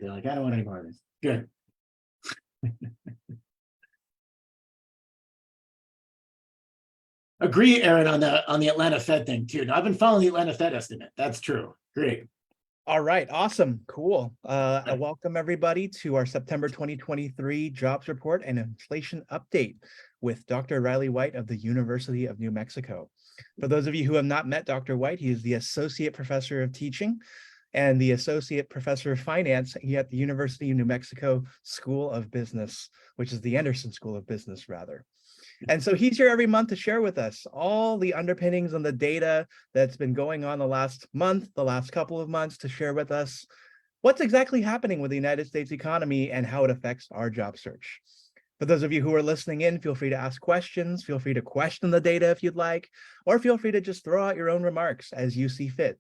They're like, I don't want any more of this. Good. Agree, Aaron, on the Atlanta Fed thing too. Now, I've been following the Atlanta Fed estimate. That's true. Great. All right, awesome, cool. I welcome everybody to our September 2023 jobs report and inflation update with Dr. Riley White of the University of New Mexico. For those of you who have not met Dr. White, he is the Associate Professor of Teaching and the Associate Professor of Finance at the University of New Mexico School of Business, which is the Anderson School of Business, rather. And so he's here every month to share with us all the underpinnings and the data that's been going on the last month, the last couple of months, to share with us what's exactly happening with the United States economy and how it affects our job search. For those of you who are listening in, feel free to ask questions, feel free to question the data if you'd like, or feel free to just throw out your own remarks as you see fit.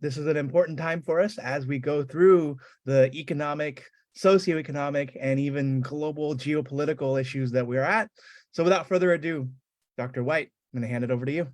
This is an important time for us as we go through the economic, socioeconomic, and even global geopolitical issues that we're at. So without further ado, Dr. White, I'm going to hand it over to you.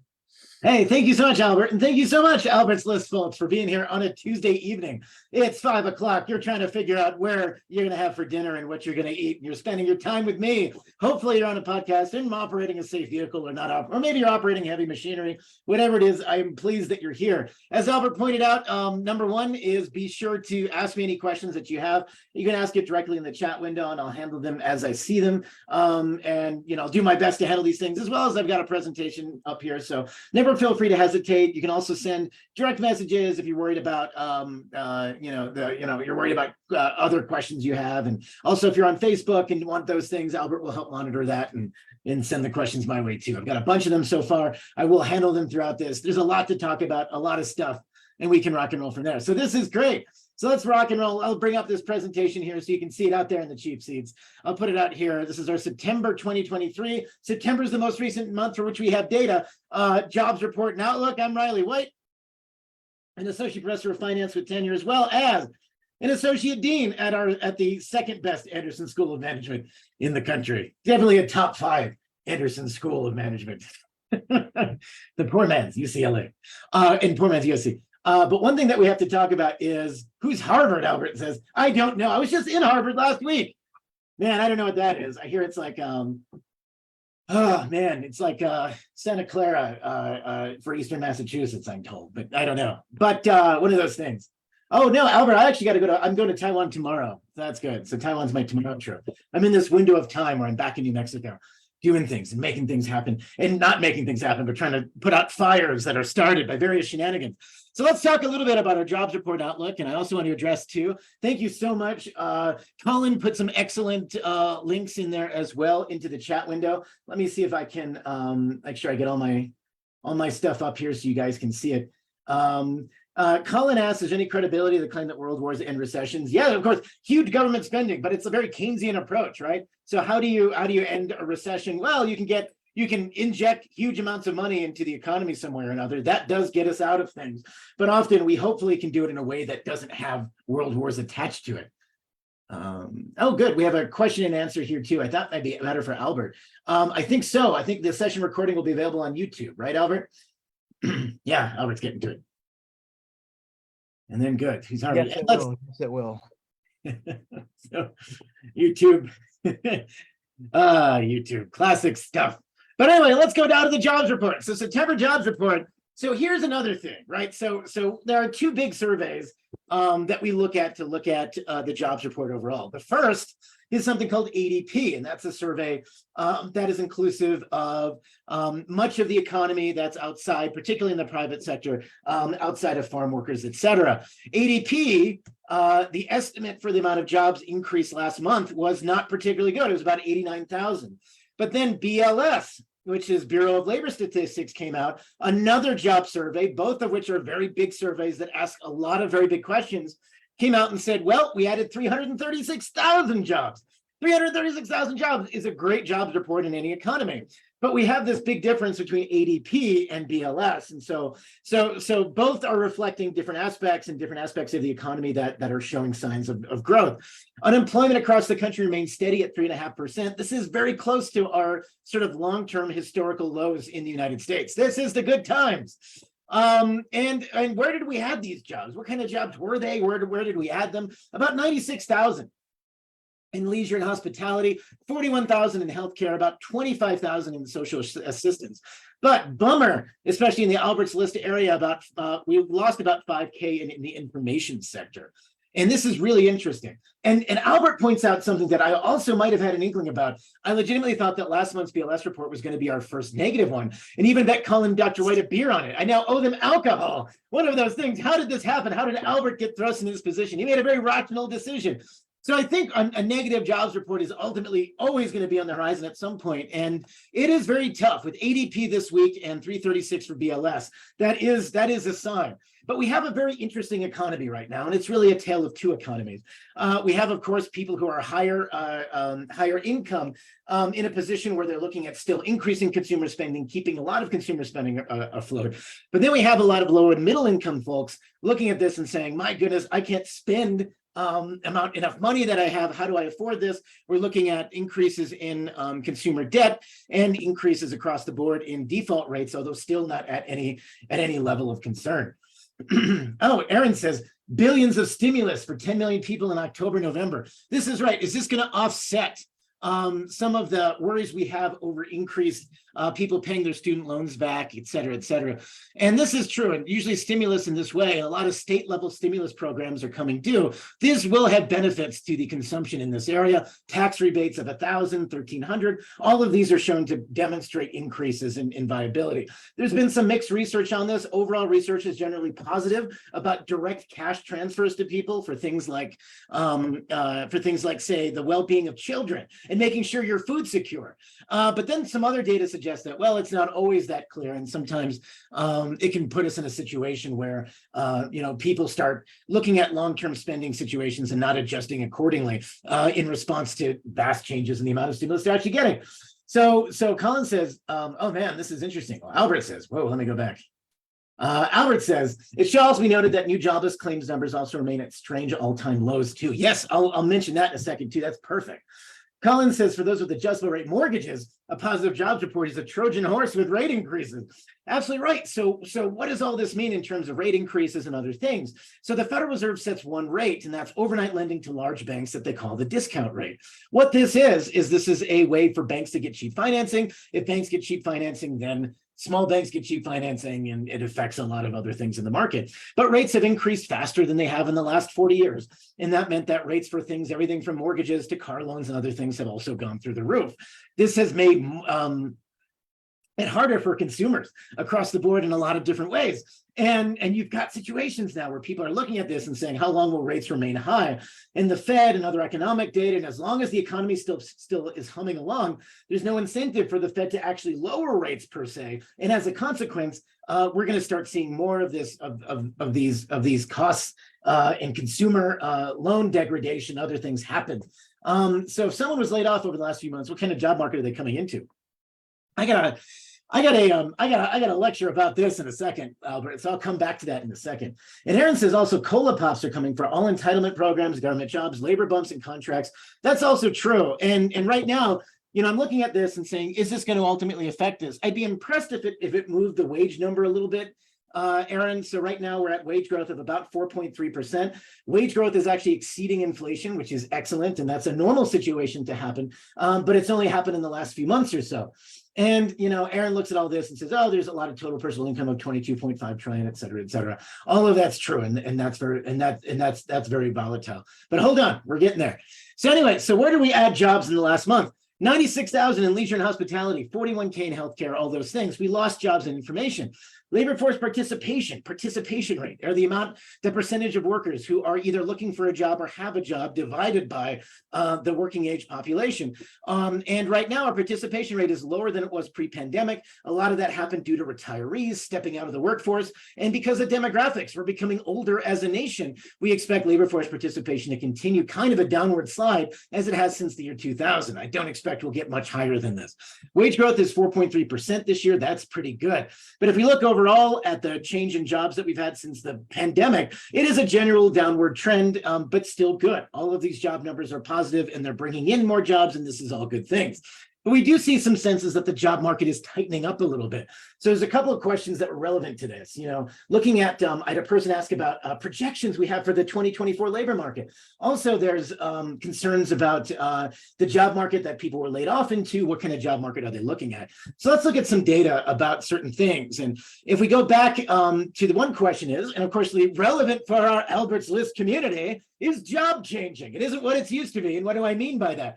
Hey, thank you so much, Albert. And thank you so much, Albert's List folks, for being here on a Tuesday evening. It's 5 o'clock. You're trying to figure out where you're going to have for dinner and what you're going to eat. And you're spending your time with me. Hopefully you're on a podcast and operating a safe vehicle or not, or maybe you're operating heavy machinery, whatever it is. I am pleased that you're here. As Albert pointed out, number one is be sure to ask me any questions that you have. You can ask it directly in the chat window and I'll handle them as I see them. And, I'll do my best to handle these things as well as I've got a presentation up here. So never feel free to hesitate. You can also send direct messages if you're worried about, you're worried about other questions you have. And also, if you're on Facebook and want those things, Albert will help monitor that and send the questions my way too. I've got a bunch of them so far. I will handle them throughout this. There's a lot to talk about, a lot of stuff, and we can rock and roll from there. So this is great. So let's rock and roll. I'll bring up this presentation here so you can see it out there in the cheap seats. I'll put it out here. This is our September 2023. September is the most recent month for which we have data. Jobs report and outlook. I'm Riley White, an associate professor of finance with tenure, as well as an associate dean at the second best Anderson School of Management in the country. Definitely a top 5 Anderson School of Management. The poor man's UCLA and poor man's USC. But one thing that we have to talk about is who's Harvard, Albert says. I don't know. I was just in Harvard last week. Man, I don't know what that is. I hear it's like, it's like Santa Clara for Eastern Massachusetts, I'm told, but I don't know. But one of those things. Oh, no, Albert, I actually got to go I'm going to Taiwan tomorrow. That's good. So Taiwan's my tomorrow trip. I'm in this window of time where I'm back in New Mexico, doing things and making things happen, and not making things happen, but trying to put out fires that are started by various shenanigans. So let's talk a little bit about our jobs report outlook. And I also want to address too, thank you so much. Colin put some excellent links in there as well into the chat window. Let me see if I can make sure I get all my stuff up here so you guys can see it. Colin asks, is there any credibility to the claim that world wars end recessions? Yeah, of course, huge government spending, but it's a very Keynesian approach, right? So how do you end a recession? Well, you can inject huge amounts of money into the economy some way or another. That does get us out of things. But often we hopefully can do it in a way that doesn't have world wars attached to it. Oh, good. We have a question and answer here too. I thought that'd be better for Albert. I think so. I think the session recording will be available on YouTube, right, Albert? Yeah, Albert's getting to it. And then good. He's already. Yes, it will. So, YouTube. YouTube, classic stuff. But anyway, let's go down to the jobs report. So September jobs report. So here's another thing, right? So there are 2 big surveys that we look at the jobs report overall. The first is something called ADP, and that's a survey that is inclusive of much of the economy that's outside, particularly in the private sector, outside of farm workers, et cetera. ADP, the estimate for the amount of jobs increased last month was not particularly good. It was about 89,000. But then BLS, which is Bureau of Labor Statistics, came out, another job survey, both of which are very big surveys that ask a lot of very big questions, came out and said, well, we added 336,000 jobs. 336,000 jobs is a great jobs report in any economy. But we have this big difference between ADP and BLS. And so both are reflecting different aspects of the economy that are showing signs of growth. Unemployment across the country remains steady at 3.5%. This is very close to our sort of long-term historical lows in the United States. This is the good times. And where did we add these jobs? What kind of jobs were they? Where did we add them? About 96,000 in leisure and hospitality, 41,000 in healthcare, about 25,000 in social assistance. But bummer, especially in the Alberts List area, we lost about 5K in the information sector. And this is really interesting. And Albert points out something that I also might have had an inkling about. I legitimately thought that last month's BLS report was going to be our first negative one, and even bet Colin Dr. White a beer on it. I now owe them alcohol. One of those things. How did this happen? How did Albert get thrust into this position? He made a very rational decision. So I think a negative jobs report is ultimately always going to be on the horizon at some point, and it is very tough with ADP this week and 336 for BLS. That is a sign. But we have a very interesting economy right now, and it's really a tale of two economies. We have, of course, people who are higher income in a position where they're looking at still increasing consumer spending, keeping a lot of consumer spending afloat. But then we have a lot of lower and middle income folks looking at this and saying, my goodness, I can't spend enough money that I have. How do I afford this? We're looking at increases in consumer debt and increases across the board in default rates, although still not at any level of concern. Oh, Aaron says billions of stimulus for 10 million people in October, November. This is right. Is this going to offset some of the worries we have over increased people paying their student loans back, et cetera, et cetera? And this is true. And usually stimulus in this way, a lot of state level stimulus programs are coming due. This will have benefits to the consumption in this area. Tax rebates of $1,000, $1,300. All of these are shown to demonstrate increases in viability. There's been some mixed research on this. Overall research is generally positive about direct cash transfers to people for things like, say, the well-being of children and making sure you're food secure. But then some other data suggests that, well, it's not always that clear. And sometimes it can put us in a situation where, people start looking at long-term spending situations and not adjusting accordingly in response to vast changes in the amount of stimulus they're actually getting. So Colin says, oh man, this is interesting. Well, Albert says, whoa, let me go back. Albert says, it should also be noted that new jobless claims numbers also remain at strange all-time lows too. Yes, I'll mention that in a second too. That's perfect. Colin says, for those with adjustable rate mortgages, a positive jobs report is a Trojan horse with rate increases. Absolutely right. So what does all this mean in terms of rate increases and other things? So the Federal Reserve sets one rate, and that's overnight lending to large banks that they call the discount rate. What this is this is a way for banks to get cheap financing. If banks get cheap financing, then small banks get cheap financing, and it affects a lot of other things in the market. But rates have increased faster than they have in the last 40 years. And that meant that rates for things, everything from mortgages to car loans and other things, have also gone through the roof. This has made it harder for consumers across the board in a lot of different ways. And you've got situations now where people are looking at this and saying, how long will rates remain high? And the Fed and other economic data, and as long as the economy still is humming along, there's no incentive for the Fed to actually lower rates per se. And as a consequence, we're going to start seeing more of this, of these costs and consumer loan degradation, other things happen. So if someone was laid off over the last few months, what kind of job market are they coming into? I got a lecture about this in a second, Albert, so I'll come back to that in a second. And Aaron says also COLA pops are coming for all entitlement programs, government jobs, labor bumps and contracts. That's also true. And right now, I'm looking at this and saying, is this going to ultimately affect us? I'd be impressed if it moved the wage number a little bit, Aaron. So right now we're at wage growth of about 4.3%. Wage growth is actually exceeding inflation, which is excellent. And that's a normal situation to happen. But it's only happened in the last few months or so. And, Aaron looks at all this and says, oh, there's a lot of total personal income of 22.5 trillion, et cetera, et cetera. All of that's true. And that's very volatile. But hold on, we're getting there. So anyway, so where did we add jobs in the last month? 96,000 in leisure and hospitality, 41K in healthcare, all those things. We lost jobs in information. Labor force participation rate, or the percentage of workers who are either looking for a job or have a job divided by the working age population. And right now our participation rate is lower than it was pre-pandemic. A lot of that happened due to retirees stepping out of the workforce. And because of demographics, we're becoming older as a nation. We expect labor force participation to continue kind of a downward slide as it has since the year 2000. I don't expect we'll get much higher than this. Wage growth is 4.3% this year. That's pretty good. But if we look overall at the change in jobs that we've had since the pandemic, it is a general downward trend, but still good. All of these job numbers are positive and they're bringing in more jobs, and this is all good things. But we do see some senses that the job market is tightening up a little bit. So there's a couple of questions that were relevant to this. Looking at, I had a person ask about projections we have for the 2024 labor market. Also, there's concerns about the job market that people were laid off into. What kind of job market are they looking at? So let's look at some data about certain things. And if we go back to the one question is, and of course, the relevant for our Albert's List community is job changing. It isn't what it's used to be. And what do I mean by that?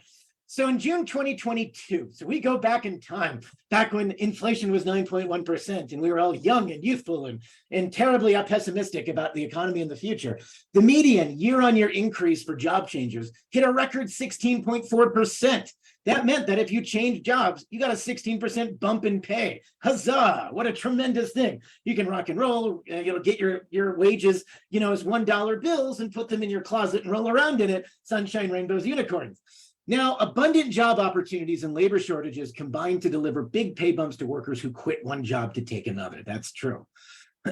So in June 2022, so we go back in time, back when inflation was 9.1%, and we were all young and youthful and terribly pessimistic about the economy in the future. The median year-on-year increase for job changers hit a record 16.4%. That meant that if you change jobs, you got a 16% bump in pay. Huzzah! What a tremendous thing. You can rock and roll, get your wages, as $1 bills and put them in your closet and roll around in it. Sunshine, rainbows, unicorns. Now, abundant job opportunities and labor shortages combine to deliver big pay bumps to workers who quit one job to take another. That's true.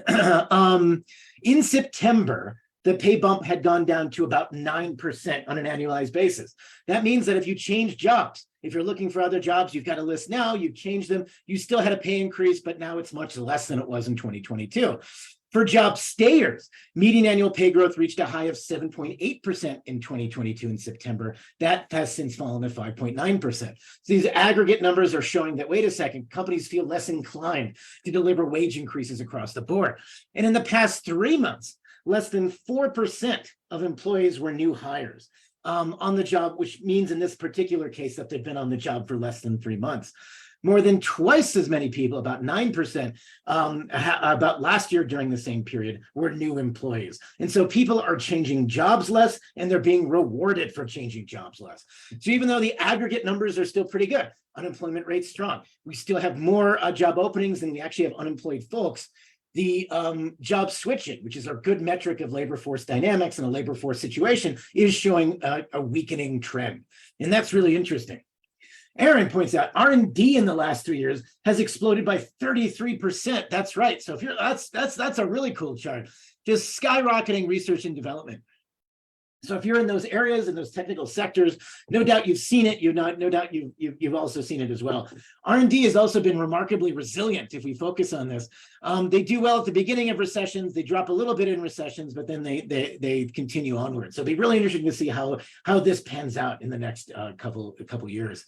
In September, the pay bump had gone down to about 9% on an annualized basis. That means that if you change jobs, if you're looking for other jobs, you've got a list now, you've changed them, you still had a pay increase, but now it's much less than it was in 2022. For job stayers, median annual pay growth reached a high of 7.8% in 2022 in September. That has since fallen to 5.9%. So these aggregate numbers are showing that, wait a second, companies feel less inclined to deliver wage increases across the board. And in the past 3 months, less than 4% of employees were new hires on the job, which means in this particular case that they've been on the job for less than 3 months. More than twice as many people, about 9%, about last year during the same period, were new employees. And so people are changing jobs less, and they're being rewarded for changing jobs less. So even though the aggregate numbers are still pretty good, unemployment rate's strong, we still have more job openings than we actually have unemployed folks. The job switching, which is a good metric of labor force dynamics and a labor force situation, is showing a weakening trend. And that's really interesting. Aaron points out R&D in the last 3 years has exploded by 33%. That's right. So if you're that's a really cool chart. Just skyrocketing research and development. So if you're in those areas and those technical sectors, no doubt you've seen it. No doubt you've also seen it as well. R&D has also been remarkably resilient. If we focus on this, they do well at the beginning of recessions. They drop a little bit in recessions, but then they continue onward. So it'll be really interesting to see how this pans out in the next couple years.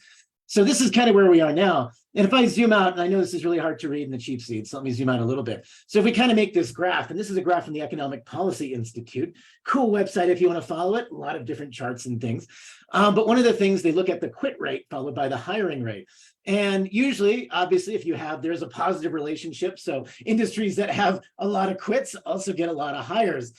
So this is kind of where we are now. And if I zoom out, and I know this is really hard to read in the cheap seats, so let me zoom out a little bit. So if we kind of make this graph, and this is a graph from the Economic Policy Institute, cool website if you want to follow it, a lot of different charts and things. But one of the things, they look at the quit rate followed by the hiring rate. And usually, obviously, if there's a positive relationship. So industries that have a lot of quits also get a lot of hires.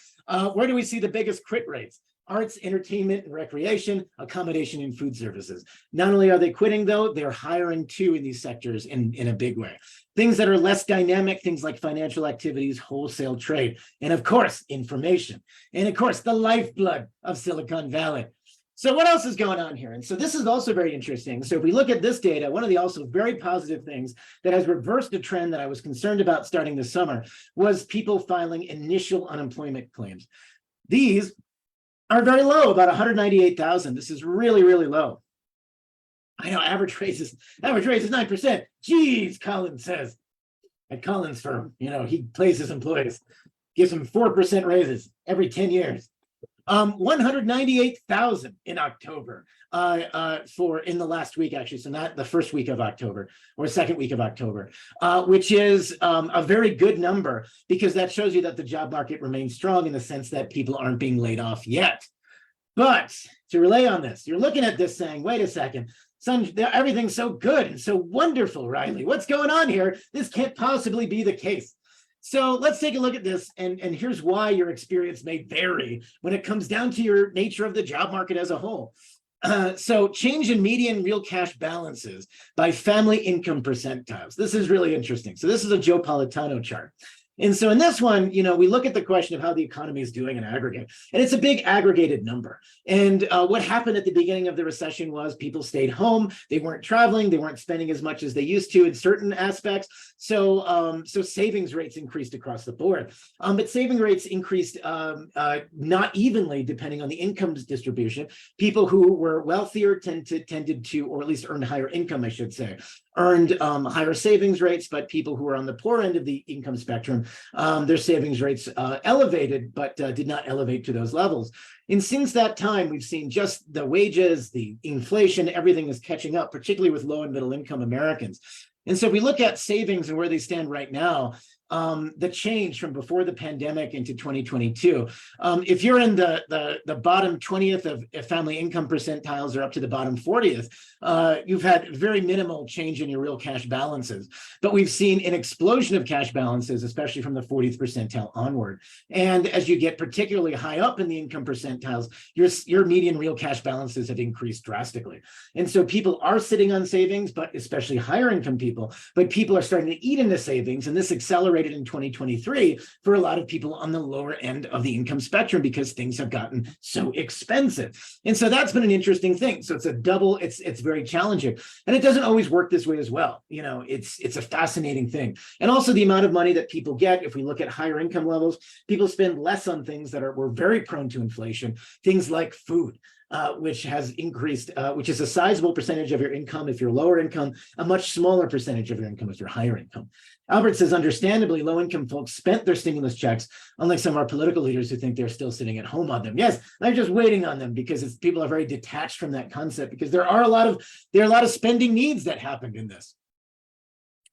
Where do we see the biggest quit rates? Arts, entertainment, and recreation, accommodation, and food services. Not only are they quitting, though, they're hiring too in these sectors in a big way. Things that are less dynamic, things like financial activities, wholesale trade, and of course, information. And of course, the lifeblood of Silicon Valley. So what else is going on here? And so this is also very interesting. So if we look at this data, one of the also very positive things that has reversed a trend that I was concerned about starting this summer was people filing initial unemployment claims. These are very low, about 198,000. This is really, really low. I know average rate is 9%. Geez, Collins says. At Collins' firm, he plays his employees, gives them 4% raises every 10 years. 198,000 in October in the last week, actually. So not the first week of October or second week of October, which is a very good number because that shows you that the job market remains strong in the sense that people aren't being laid off yet. But to relay on this, you're looking at this saying, wait a second, son, everything's so good and so wonderful, Riley. What's going on here? This can't possibly be the case. So let's take a look at this, and here's why your experience may vary when it comes down to your nature of the job market as a whole. So change in median real cash balances by family income percentiles. This is really interesting. So this is a Joe Politano chart. And so in this one, we look at the question of how the economy is doing in aggregate, and it's a big aggregated number. And what happened at the beginning of the recession was people stayed home, they weren't traveling, they weren't spending as much as they used to in certain aspects. So savings rates increased across the board, but saving rates increased not evenly depending on the incomes distribution. People who were wealthier tended to, or at least earned higher income, I should say, earned higher savings rates, but people who were on the poor end of the income spectrum, their savings rates elevated, but did not elevate to those levels. And since that time, we've seen just the wages, the inflation, everything is catching up, particularly with low and middle income Americans. And so if we look at savings and where they stand right now, the change from before the pandemic into 2022, if you're in the bottom 20th of family income percentiles or up to the bottom 40th, you've had very minimal change in your real cash balances. But we've seen an explosion of cash balances, especially from the 40th percentile onward. And as you get particularly high up in the income percentiles, your median real cash balances have increased drastically. And so people are sitting on savings, but especially higher income people, but people are starting to eat into savings, and this accelerated in 2023 for a lot of people on the lower end of the income spectrum because things have gotten so expensive. And so that's been an interesting thing. So it's very challenging. And it doesn't always work this way as well. It's a fascinating thing. And also the amount of money that people get, if we look at higher income levels, people spend less on things that were very prone to inflation, things like food. Which has increased, which is a sizable percentage of your income if you're lower income, a much smaller percentage of your income if you're higher income. Albert says, understandably, low-income folks spent their stimulus checks, unlike some of our political leaders who think they're still sitting at home on them. Yes, they're just waiting on them because people are very detached from that concept because there are a lot of spending needs that happened in this.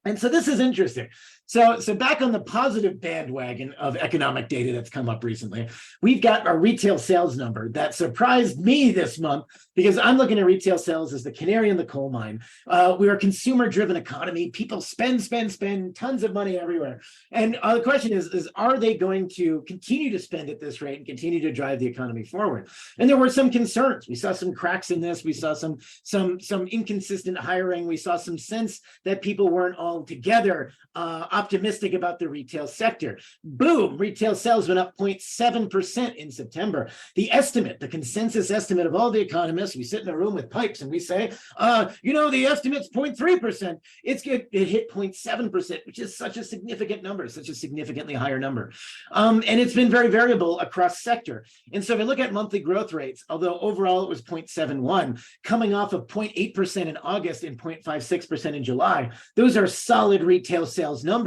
And so this is interesting. So back on the positive bandwagon of economic data that's come up recently, we've got a retail sales number that surprised me this month because I'm looking at retail sales as the canary in the coal mine. We're a consumer-driven economy. People spend tons of money everywhere. And the question is, are they going to continue to spend at this rate and continue to drive the economy forward? And there were some concerns. We saw some cracks in this. We saw some inconsistent hiring. We saw some sense that people weren't all together optimistic about the retail sector. Boom, retail sales went up 0.7% in September. The consensus estimate of all the economists, we sit in a room with pipes and we say, the estimate's 0.3%. It hit 0.7%, which is such a significant number, such a significantly higher number. And it's been very variable across sector. And so if we look at monthly growth rates, although overall it was 0.71, coming off of 0.8% in August and 0.56% in July, those are solid retail sales numbers.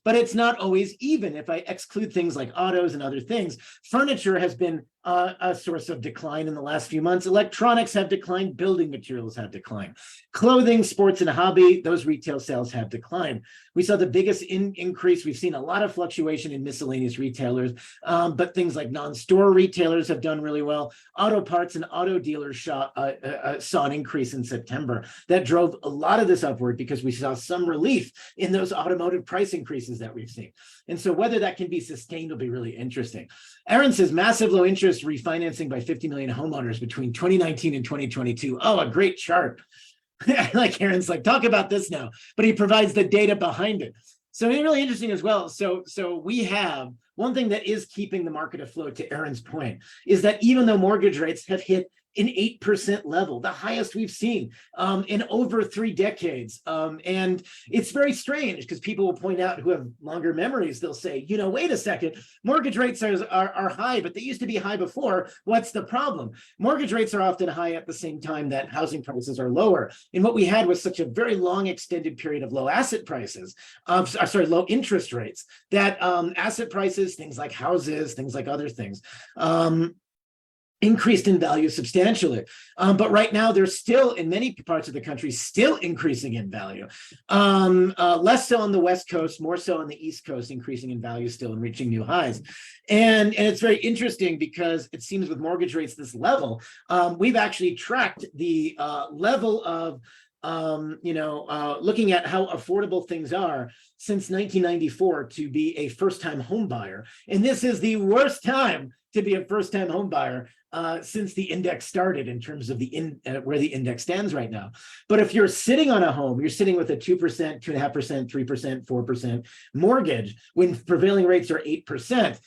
But it's not always even. If I exclude things like autos and other things, furniture has been a source of decline in the last few months. Electronics have declined, building materials have declined. Clothing, sports, and hobby, those retail sales have declined. We saw the biggest increase. We've seen a lot of fluctuation in miscellaneous retailers, but things like non-store retailers have done really well. Auto parts and auto dealers saw an increase in September that drove a lot of this upward because we saw some relief in those automotive price increases that we've seen. And so whether that can be sustained will be really interesting. Aaron says massive low interest refinancing by 50 million homeowners between 2019 and 2022. Oh, a great chart. Like Aaron's like, talk about this now, but he provides the data behind it. So it's really interesting as well. So we have one thing that is keeping the market afloat, to Aaron's point, is that even though mortgage rates have hit an 8% level, the highest we've seen in over 3 decades. And it's very strange because people will point out who have longer memories, they'll say, wait a second, mortgage rates are high, but they used to be high before. What's the problem? Mortgage rates are often high at the same time that housing prices are lower. And what we had was such a very long extended period of low asset prices, low interest rates, that asset prices, things like houses, things like other things, increased in value substantially. But right now, they're still, in many parts of the country, still increasing in value. Less so on the West Coast, more so on the East Coast, increasing in value still and reaching new highs. And it's very interesting because it seems with mortgage rates this level, we've actually tracked the level of looking at how affordable things are since 1994 to be a first-time home buyer. And this is the worst time to be a first-time home buyer since the index started in terms of where the index stands right now. But if you're sitting on a home, you're sitting with a 2%, 2.5%, 3%, 4% mortgage when prevailing rates are 8%.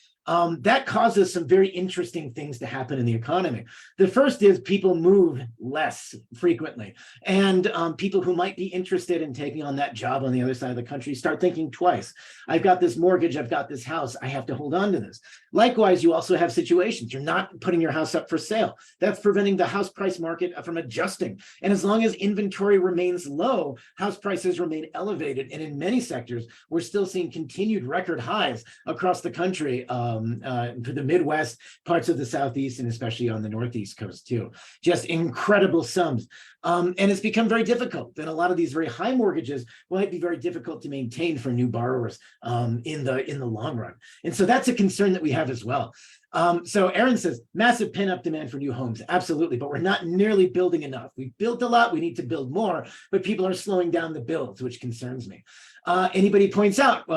That causes some very interesting things to happen in the economy. The first is people move less frequently, and people who might be interested in taking on that job on the other side of the country start thinking twice. I've got this mortgage, I've got this house, I have to hold on to this. Likewise, you also have situations, you're not putting your house up for sale. That's preventing the house price market from adjusting. And as long as inventory remains low, house prices remain elevated. And in many sectors, we're still seeing continued record highs across the country. For the Midwest, parts of the Southeast, and especially on the Northeast coast too. Just incredible sums. And it's become very difficult. And a lot of these very high mortgages might be very difficult to maintain for new borrowers in the long run. And so that's a concern that we have as well. So Aaron says, massive pent-up demand for new homes. Absolutely, but we're not nearly building enough. We've built a lot, we need to build more, but people are slowing down the builds, which concerns me. Anybody points out,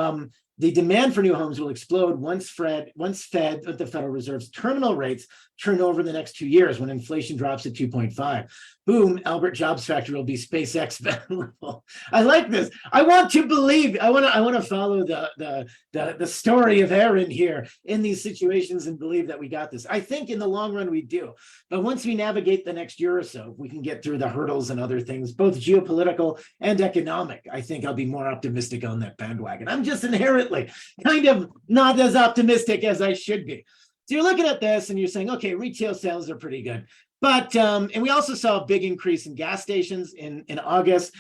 the demand for new homes will explode once the Federal Reserve's terminal rates turn over the next 2 years when inflation drops to 2.5. Boom, Albert Jobs Factory will be SpaceX level. I like this. I want to believe, I want to follow the story of Aaron here in these situations and believe that we got this. I think in the long run we do. But once we navigate the next year or so, we can get through the hurdles and other things, both geopolitical and economic. I think I'll be more optimistic on that bandwagon. I'm just inherently kind of not as optimistic as I should be. So you're looking at this and you're saying, okay, retail sales are pretty good. But, and we also saw a big increase in gas stations in August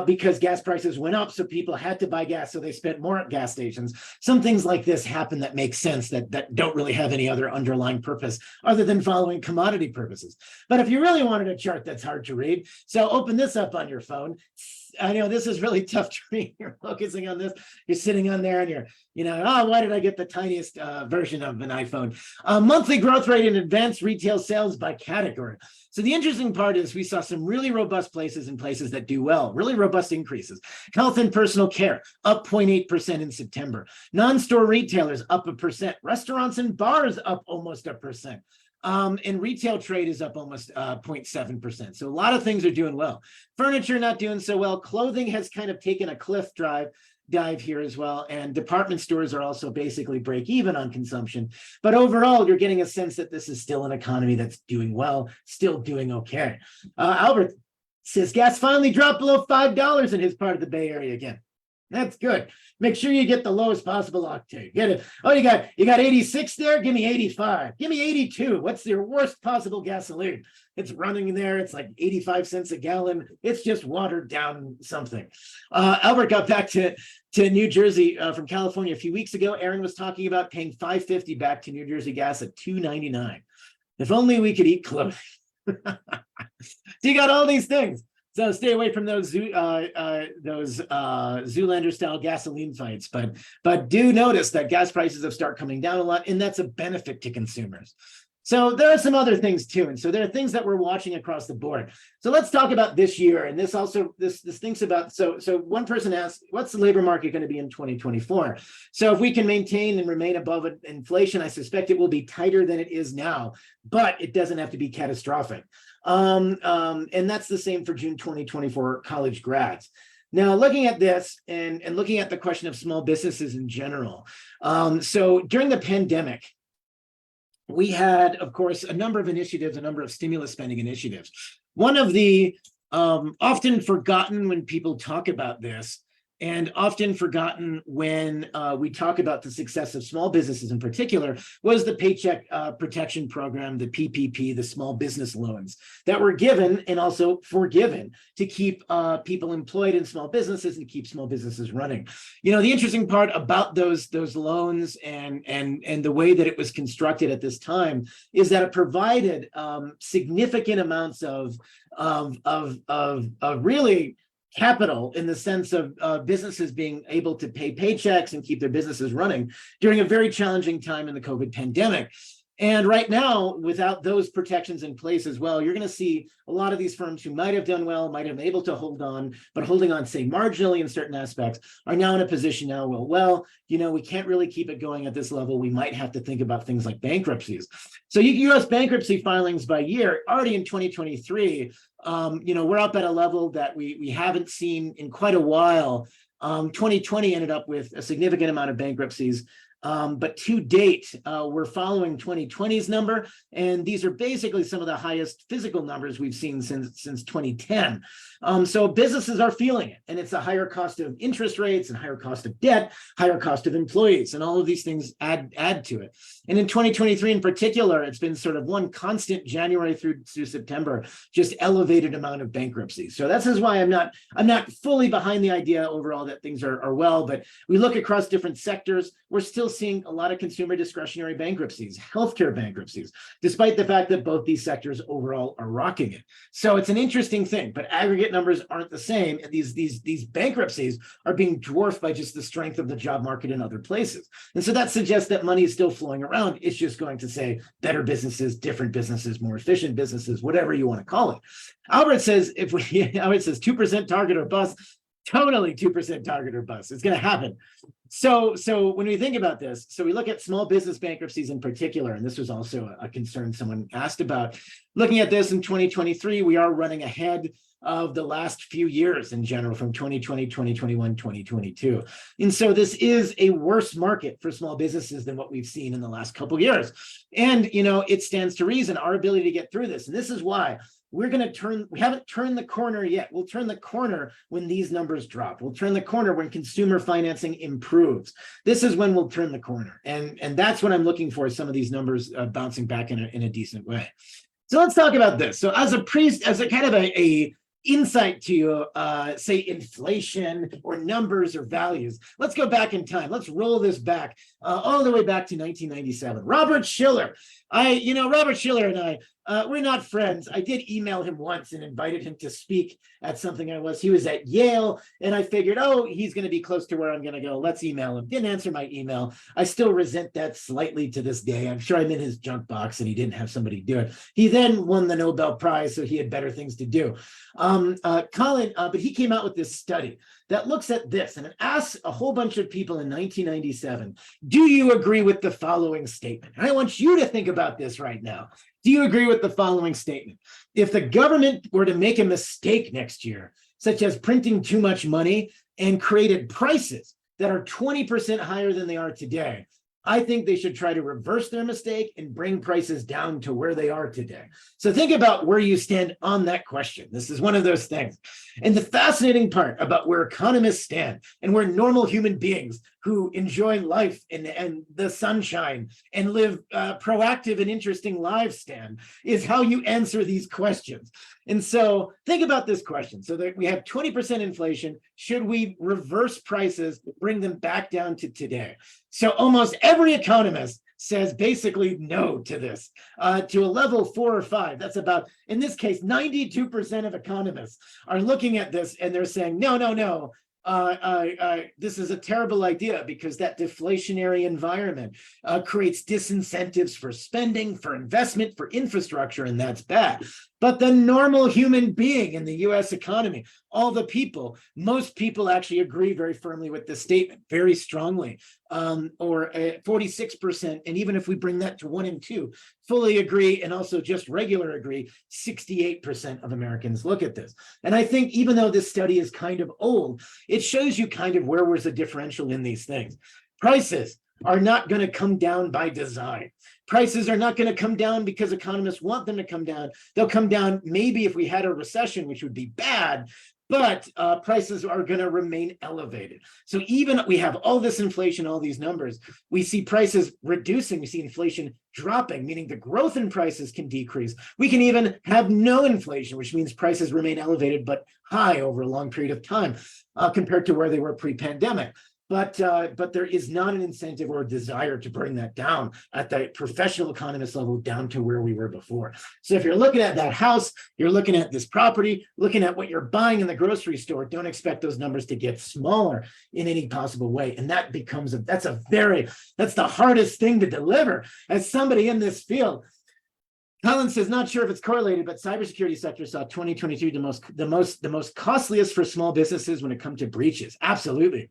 because gas prices went up. So people had to buy gas. So they spent more at gas stations. Some things like this happen that make sense that don't really have any other underlying purpose other than following commodity purposes. But if you really wanted a chart that's hard to read, so open this up on your phone. I know this is really tough to read. You're focusing on this. You're sitting on there and you're, oh, why did I get the tiniest version of an iPhone? Monthly growth rate in advanced retail sales by category. So the interesting part is we saw some really robust places and places that do well, really robust increases. Health and personal care up 0.8% in September. Non-store retailers up 1%. Restaurants and bars up almost 1%. And retail trade is up almost 0.7%. So a lot of things are doing well. Furniture not doing so well. Clothing has kind of taken a cliff dive here as well. And department stores are also basically break even on consumption. But overall, you're getting a sense that this is still an economy that's doing well, still doing okay. Albert says gas finally dropped below $5 in his part of the Bay Area again. That's good. Make sure you get the lowest possible octane. Get it. Oh, you got 86 there? Give me 85. Give me 82. What's your worst possible gasoline? It's running there. It's like 85 cents a gallon. It's just watered down something. Albert got back to New Jersey from California a few weeks ago. Aaron was talking about paying $5.50 back to New Jersey gas at $2.99. If only we could eat clothing. So you got all these things. So stay away from those Zoolander-style gasoline fights. But do notice that gas prices have started coming down a lot, and that's a benefit to consumers. So there are some other things too, and so there are things that we're watching across the board. So let's talk about this year, and this thinks about. So one person asked, "What's the labor market going to be in 2024?" So if we can maintain and remain above inflation, I suspect it will be tighter than it is now, but it doesn't have to be catastrophic. And that's the same for June 2024 college grads. Now, looking at this and looking at the question of small businesses in general. So during the pandemic, we had, of course, a number of initiatives, a number of stimulus spending initiatives. One of the often forgotten when people talk about this, and often forgotten when we talk about the success of small businesses in particular, was the Paycheck Protection Program, the PPP, the small business loans that were given and also forgiven to keep people employed in small businesses and keep small businesses running. The interesting part about those loans and the way that it was constructed at this time is that it provided significant amounts of really capital in the sense of businesses being able to pay paychecks and keep their businesses running during a very challenging time in the COVID pandemic. And right now, without those protections in place as well, you're going to see a lot of these firms who might have done well, might have been able to hold on, but holding on, say, marginally in certain aspects, are now in a position now, well, we can't really keep it going at this level. We might have to think about things like bankruptcies. So U.S. bankruptcy filings by year, already in 2023, we're up at a level that we haven't seen in quite a while. 2020 ended up with a significant amount of bankruptcies. But to date, we're following 2020's number, and these are basically some of the highest physical numbers we've seen since 2010. So businesses are feeling it, and it's a higher cost of interest rates and higher cost of debt, higher cost of employees, and all of these things add to it. And in 2023 in particular, it's been sort of one constant January through September, just elevated amount of bankruptcies. So that's why I'm not fully behind the idea overall that things are well, but we look across different sectors, we're still seeing a lot of consumer discretionary bankruptcies, healthcare bankruptcies, despite the fact that both these sectors overall are rocking it. So it's an interesting thing, but aggregate numbers aren't the same. And these bankruptcies are being dwarfed by just the strength of the job market in other places. And so that suggests that money is still flowing around. It's just going to say better businesses, different businesses, more efficient businesses, whatever you want to call it. Albert says, Albert says 2% target or bust, totally 2% target or bust. It's going to happen. So when we think about this, so we look at small business bankruptcies in particular, and this was also a concern someone asked about. Looking at this in 2023, we are running ahead of the last few years in general, from 2020, 2021, 2022. And so this is a worse market for small businesses than what we've seen in the last couple of years. And, it stands to reason, our ability to get through this. And this is why we haven't turned the corner yet. We'll turn the corner when these numbers drop. We'll turn the corner when consumer financing improves. This is when we'll turn the corner. And that's what I'm looking for, some of these numbers bouncing back in a decent way. So let's talk about this. So as a kind of a insight to say inflation or numbers or values, let's go back in time. Let's roll this back all the way back to 1997. Robert Shiller. Robert Shiller and I, we're not friends. I did email him once and invited him to speak at something he was at Yale, and I figured, he's going to be close to where I'm going to go. Let's email him. Didn't answer my email. I still resent that slightly to this day. I'm sure I'm in his junk box and he didn't have somebody do it. He then won the Nobel Prize, so he had better things to do. Colin, but he came out with this study that looks at this, and it asks a whole bunch of people in 1997, do you agree with the following statement? And I want you to think about this right now. Do you agree with the following statement? If the government were to make a mistake next year, such as printing too much money and created prices that are 20% higher than they are today, I think they should try to reverse their mistake and bring prices down to where they are today. So think about where you stand on that question. This is one of those things. And the fascinating part about where economists stand and where normal human beings who enjoy life and the sunshine and live proactive and interesting lives stand is how you answer these questions. And so think about this question. So that we have 20% inflation. Should we reverse prices, bring them back down to today? So almost every economist says basically no to this, to a level 4 or 5. That's about, in this case, 92% of economists are looking at this and they're saying, no. This is a terrible idea because that deflationary environment creates disincentives for spending, for investment, for infrastructure, and that's bad. But the normal human being in the US economy, all the people, most people actually agree very firmly with this statement, very strongly, or 46%. And even if we bring that to 1 and 2, fully agree, and also just regular agree, 68% of Americans look at this. And I think even though this study is kind of old, it shows you kind of where was the differential in these things. Prices are not going to come down by design. Prices are not going to come down because economists want them to come down. They'll come down maybe if we had a recession, which would be bad, but prices are going to remain elevated. So even we have all this inflation, all these numbers, we see prices reducing, we see inflation dropping, meaning the growth in prices can decrease. We can even have no inflation, which means prices remain elevated but high over a long period of time compared to where they were pre-pandemic. but there is not an incentive or a desire to bring that down at the professional economist level down to where we were before. So if you're looking at that house, you're looking at this property, looking at what you're buying in the grocery store, don't expect those numbers to get smaller in any possible way. And that becomes that's the hardest thing to deliver as somebody in this field. Collins says, not sure if it's correlated, but cybersecurity sector saw 2022 the most costliest for small businesses when it comes to breaches. Absolutely.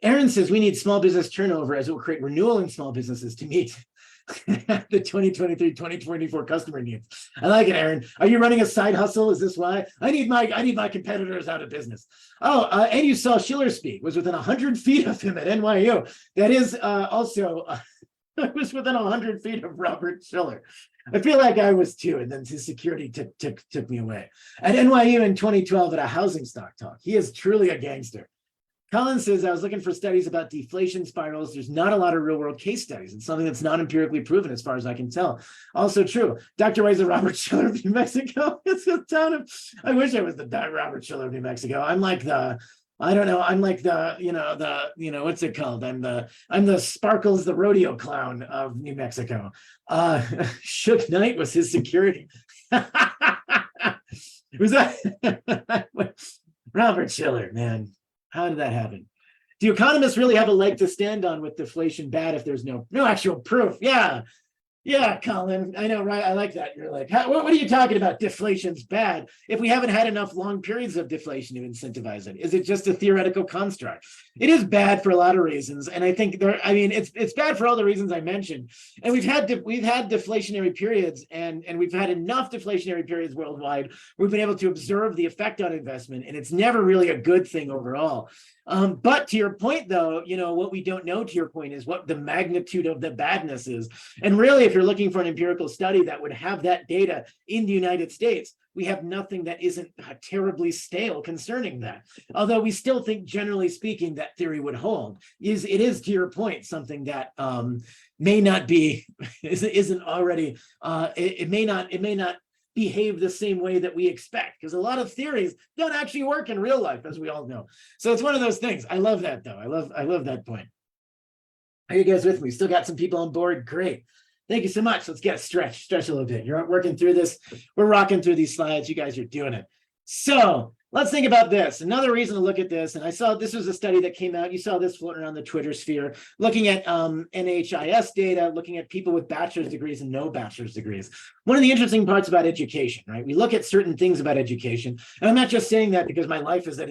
Aaron says we need small business turnover as it will create renewal in small businesses to meet the 2023-2024 customer needs. I like it, Aaron. Are you running a side hustle? Is this why? I need my competitors out of business. Oh, and you saw Schiller speak, was within 100 feet of him at NYU. That is also, I was within 100 feet of Robert Schiller. I feel like I was too, and then his security took me away. At NYU in 2012 at a housing stock talk, he is truly a gangster. Collins says, I was looking for studies about deflation spirals. There's not a lot of real world case studies. It's something that's not empirically proven as far as I can tell. Also true. Dr. Weiser, Robert Schiller of New Mexico. It's a town of, I wish I was the Robert Schiller of New Mexico. I'm like the, I don't know. I'm like the, what's it called? I'm the Sparkles, the rodeo clown of New Mexico. Suge Knight was his security. Was that Robert Schiller, man? How did that happen? Do economists really have a leg to stand on with deflation bad if there's no actual proof? Yeah, Colin, I know, right? I like that. You're like, what are you talking about? Deflation's bad. If we haven't had enough long periods of deflation to incentivize it, is it just a theoretical construct? It is bad for a lot of reasons, and I think it's bad for all the reasons I mentioned. And we've had deflationary periods, and we've had enough deflationary periods worldwide. We've been able to observe the effect on investment, and it's never really a good thing overall. But to your point, though, what we don't know, to your point, is what the magnitude of the badness is. And really, if you're looking for an empirical study that would have that data in the United States, we have nothing that isn't terribly stale concerning that. Although we still think, generally speaking, that theory would hold. It is, to your point, something that may not be, isn't already, it may not behave the same way that we expect, because a lot of theories don't actually work in real life, as we all know. So it's one of those things. I love that, though. I love that point. Are you guys with me? Still got some people on board? Great. Thank you so much. Let's get stretch a little bit. You're working through this. We're rocking through these slides. You guys are doing it. So let's think about this. Another reason to look at this, and I saw this was a study that came out. You saw this floating around the Twitter sphere, looking at NHIS data, looking at people with bachelor's degrees and no bachelor's degrees. One of the interesting parts about education, right? We look at certain things about education, and I'm not just saying that because my life is that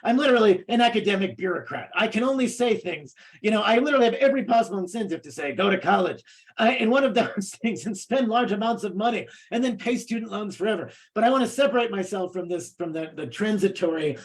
I'm literally an academic bureaucrat. I can only say things, I literally have every possible incentive to say, go to college. And one of those things, and spend large amounts of money and then pay student loans forever. But I want to separate myself from the transitory,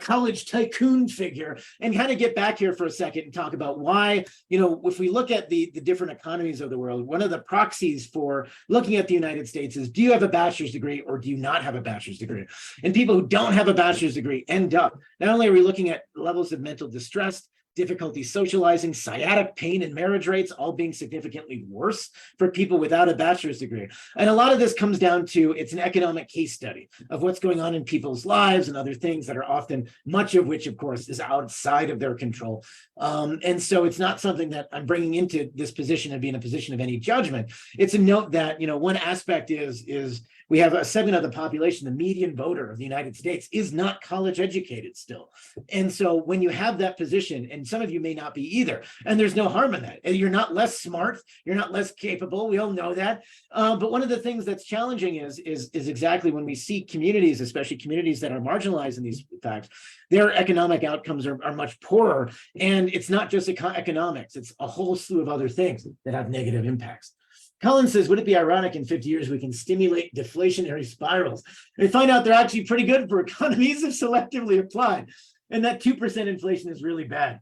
college tycoon figure, and kind of get back here for a second and talk about why, if we look at the different economies of the world, one of the proxies for looking at the United States is, do you have a bachelor's degree or do you not have a bachelor's degree? And people who don't have a bachelor's degree end up, not only are we looking at levels of mental distress, difficulty socializing, sciatic pain, and marriage rates all being significantly worse for people without a bachelor's degree. And a lot of this comes down to, it's an economic case study of what's going on in people's lives and other things that are often, much of which, of course, is outside of their control. And so it's not something that I'm bringing into this position of being a position of any judgment. It's a note that, one aspect is we have a segment of the population, the median voter of the United States is not college educated still. And so when you have that position, and some of you may not be either, and there's no harm in that. And you're not less smart, you're not less capable, we all know that. But one of the things that's challenging is exactly when we see communities, especially communities that are marginalized in these facts, their economic outcomes are much poorer. And it's not just economics, it's a whole slew of other things that have negative impacts. Colin says, would it be ironic in 50 years we can stimulate deflationary spirals? We find out they're actually pretty good for economies if selectively applied. And that 2% inflation is really bad.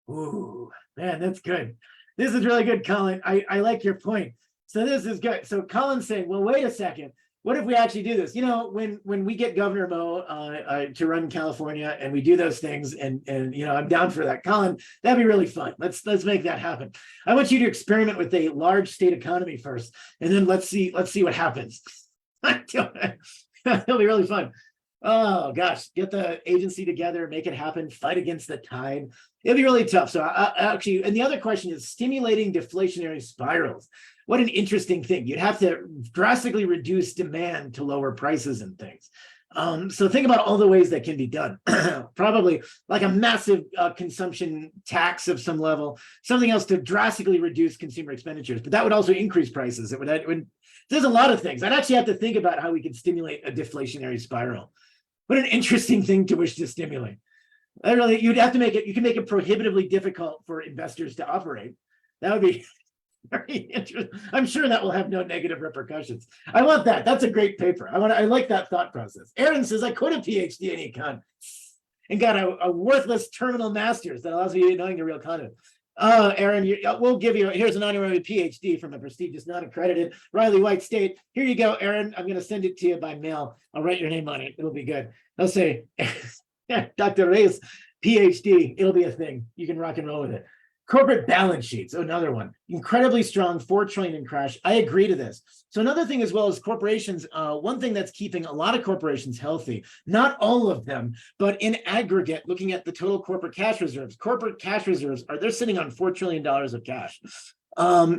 Ooh, man, that's good. This is really good, Colin. I like your point. So this is good. So Colin's saying, well, wait a second. What if we actually do this? When we get Governor Mo to run California and we do those things, and I'm down for that. Colin, that'd be really fun. Let's make that happen. I want you to experiment with a large state economy first, and then let's see what happens. It'll be really fun. Oh gosh, get the agency together, make it happen, fight against the tide. It'll be really tough. So actually, and the other question is stimulating deflationary spirals. What an interesting thing. You'd have to drastically reduce demand to lower prices and things. So think about all the ways that can be done. Probably like a massive consumption tax of some level, something else to drastically reduce consumer expenditures, but that would also increase prices. There's a lot of things. I'd actually have to think about how we could stimulate a deflationary spiral. What an interesting thing to wish to stimulate. You'd have to make it, you can make it prohibitively difficult for investors to operate. That would be very interesting. I'm sure that will have no negative repercussions. I want that. That's a great paper. I like that thought process. Aaron says, I quit a PhD in econ and got a worthless terminal master's that allows me to knowing the real content. Aaron, we'll give you, here's an honorary PhD from a prestigious, non-accredited Riley White State. Here you go, Aaron. I'm going to send it to you by mail. I'll write your name on it. It'll be good. I'll say, Dr. Reyes, PhD. It'll be a thing. You can rock and roll with it. Corporate balance sheets, another one. Incredibly strong, 4 trillion in crash. I agree to this. So another thing as well as corporations, one thing that's keeping a lot of corporations healthy, not all of them, but in aggregate, looking at the total corporate cash reserves, they're sitting on $4 trillion of cash.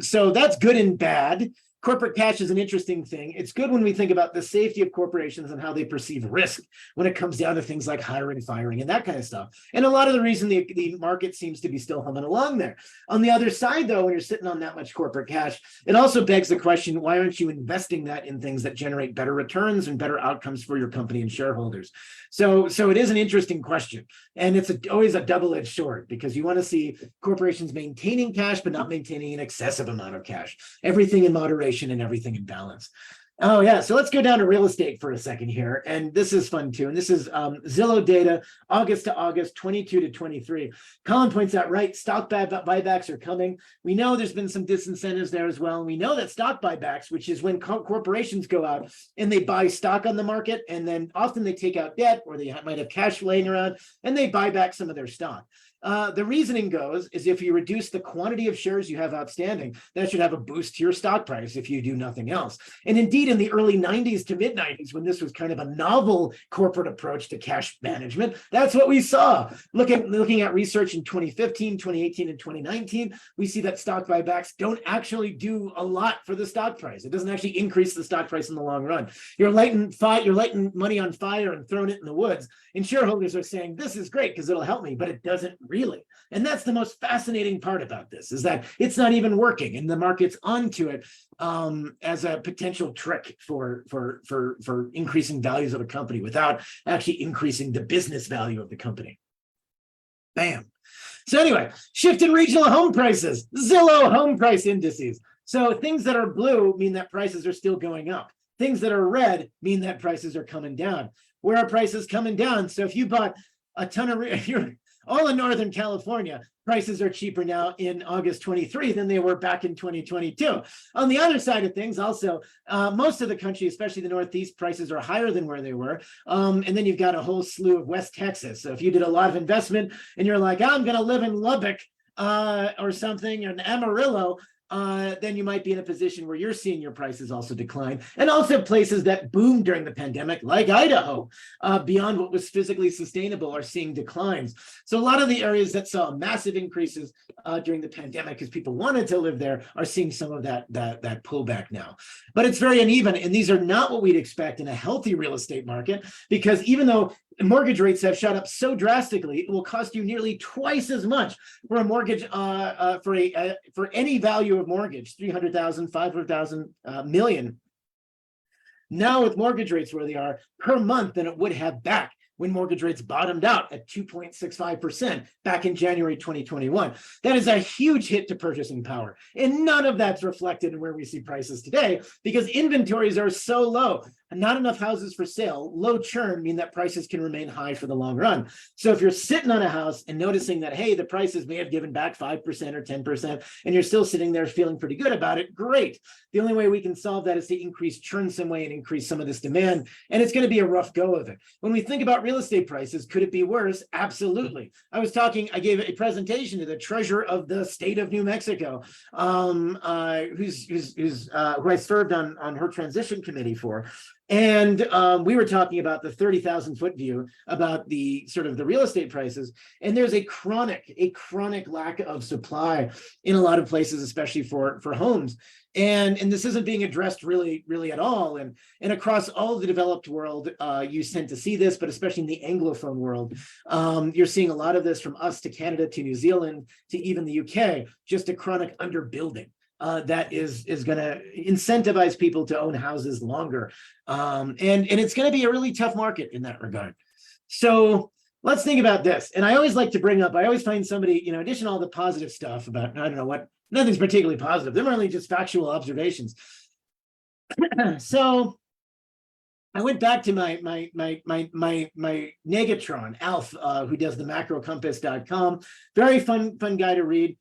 So that's good and bad. Corporate cash is an interesting thing. It's good when we think about the safety of corporations and how they perceive risk when it comes down to things like hiring, firing, and that kind of stuff. And a lot of the reason the market seems to be still humming along there. On the other side, though, when you're sitting on that much corporate cash, it also begs the question, why aren't you investing that in things that generate better returns and better outcomes for your company and shareholders? So it is an interesting question. And it's always a double-edged sword because you want to see corporations maintaining cash, but not maintaining an excessive amount of cash. Everything in moderation and everything in balance. Oh yeah, so let's go down to real estate for a second here. And this is fun too. And this is Zillow data, August to August, 22 to 23. Colin points out, right, stock buybacks are coming. We know there's been some disincentives there as well. And we know that stock buybacks, which is when corporations go out and they buy stock on the market, and then often they take out debt or they might have cash laying around and they buy back some of their stock. The reasoning goes is if you reduce the quantity of shares you have outstanding, that should have a boost to your stock price if you do nothing else. And indeed, in the early 90s to mid 90s, when this was kind of a novel corporate approach to cash management, that's what we saw. Looking at research in 2015, 2018, and 2019, we see that stock buybacks don't actually do a lot for the stock price. It doesn't actually increase the stock price in the long run. You're lighting money on fire and throwing it in the woods. And shareholders are saying, this is great because it'll help me, but it doesn't really. And that's the most fascinating part about this, is that it's not even working and the market's onto it as a potential trick for increasing values of a company without actually increasing the business value of the company. Bam. So anyway, shift in regional home prices, Zillow home price indices. So things that are blue mean that prices are still going up. Things that are red mean that prices are coming down. Where are prices coming down? So if you bought a ton of, if you're all in Northern California, prices are cheaper now in August 23 than they were back in 2022. On the other side of things, also, most of the country, especially the Northeast, prices are higher than where they were. And then you've got a whole slew of West Texas. So if you did a lot of investment and you're like, I'm going to live in Lubbock or something, or in Amarillo, then you might be in a position where you're seeing your prices also decline. And also places that boomed during the pandemic, like Idaho, beyond what was physically sustainable, are seeing declines. So a lot of the areas that saw massive increases during the pandemic because people wanted to live there are seeing some of that pullback now. But it's very uneven, and these are not what we'd expect in a healthy real estate market, because even though mortgage rates have shot up so drastically, it will cost you nearly twice as much for a mortgage for any value of mortgage, 300,000, 500,000, million. Now with mortgage rates where they are per month than it would have back when mortgage rates bottomed out at 2.65% back in January 2021. That is a huge hit to purchasing power. And none of that's reflected in where we see prices today because inventories are so low. And not enough houses for sale, low churn mean that prices can remain high for the long run. So if you're sitting on a house and noticing that, hey, the prices may have given back 5% or 10%, and you're still sitting there feeling pretty good about it, great. The only way we can solve that is to increase churn some way and increase some of this demand. And it's going to be a rough go of it. When we think about real estate prices, could it be worse? Absolutely. I gave a presentation to the treasurer of the state of New Mexico, who I served on her transition committee for. And we were talking about the 30,000 foot view about the sort of the real estate prices. And there's a chronic lack of supply in a lot of places, especially for homes. And this isn't being addressed really at all. And across all of the developed world, you tend to see this, but especially in the Anglophone world, you're seeing a lot of this from us to Canada to New Zealand to even the UK, just a chronic underbuilding. That is going to incentivize people to own houses longer. And it's going to be a really tough market in that regard. So let's think about this. And I always like to bring up, I always find somebody, in addition to all the positive stuff about, I don't know what, nothing's particularly positive. They're really just factual observations. So I went back to my Negatron, Alf, who does the macrocompass.com. Very fun guy to read.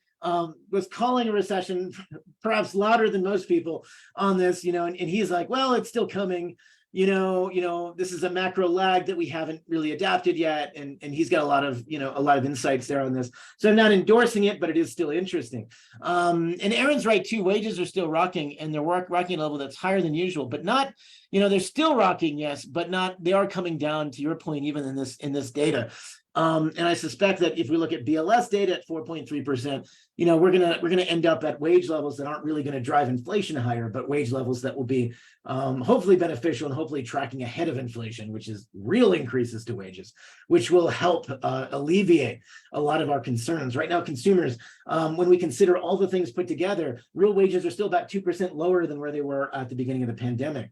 Was calling a recession perhaps louder than most people on this, and he's like, well, it's still coming, this is a macro lag that we haven't really adapted yet. And he's got a lot of insights there on this. So I'm not endorsing it, but it is still interesting. And Aaron's right too, wages are still rocking and they're rocking a level that's higher than usual, but not, they're still rocking, yes, but not, they are coming down to your point, even in this data. And I suspect that if we look at BLS data at 4.3%, we're gonna end up at wage levels that aren't really going to drive inflation higher, but wage levels that will be hopefully beneficial and hopefully tracking ahead of inflation, which is real increases to wages, which will help alleviate a lot of our concerns. Right now, consumers, when we consider all the things put together, real wages are still about 2% lower than where they were at the beginning of the pandemic.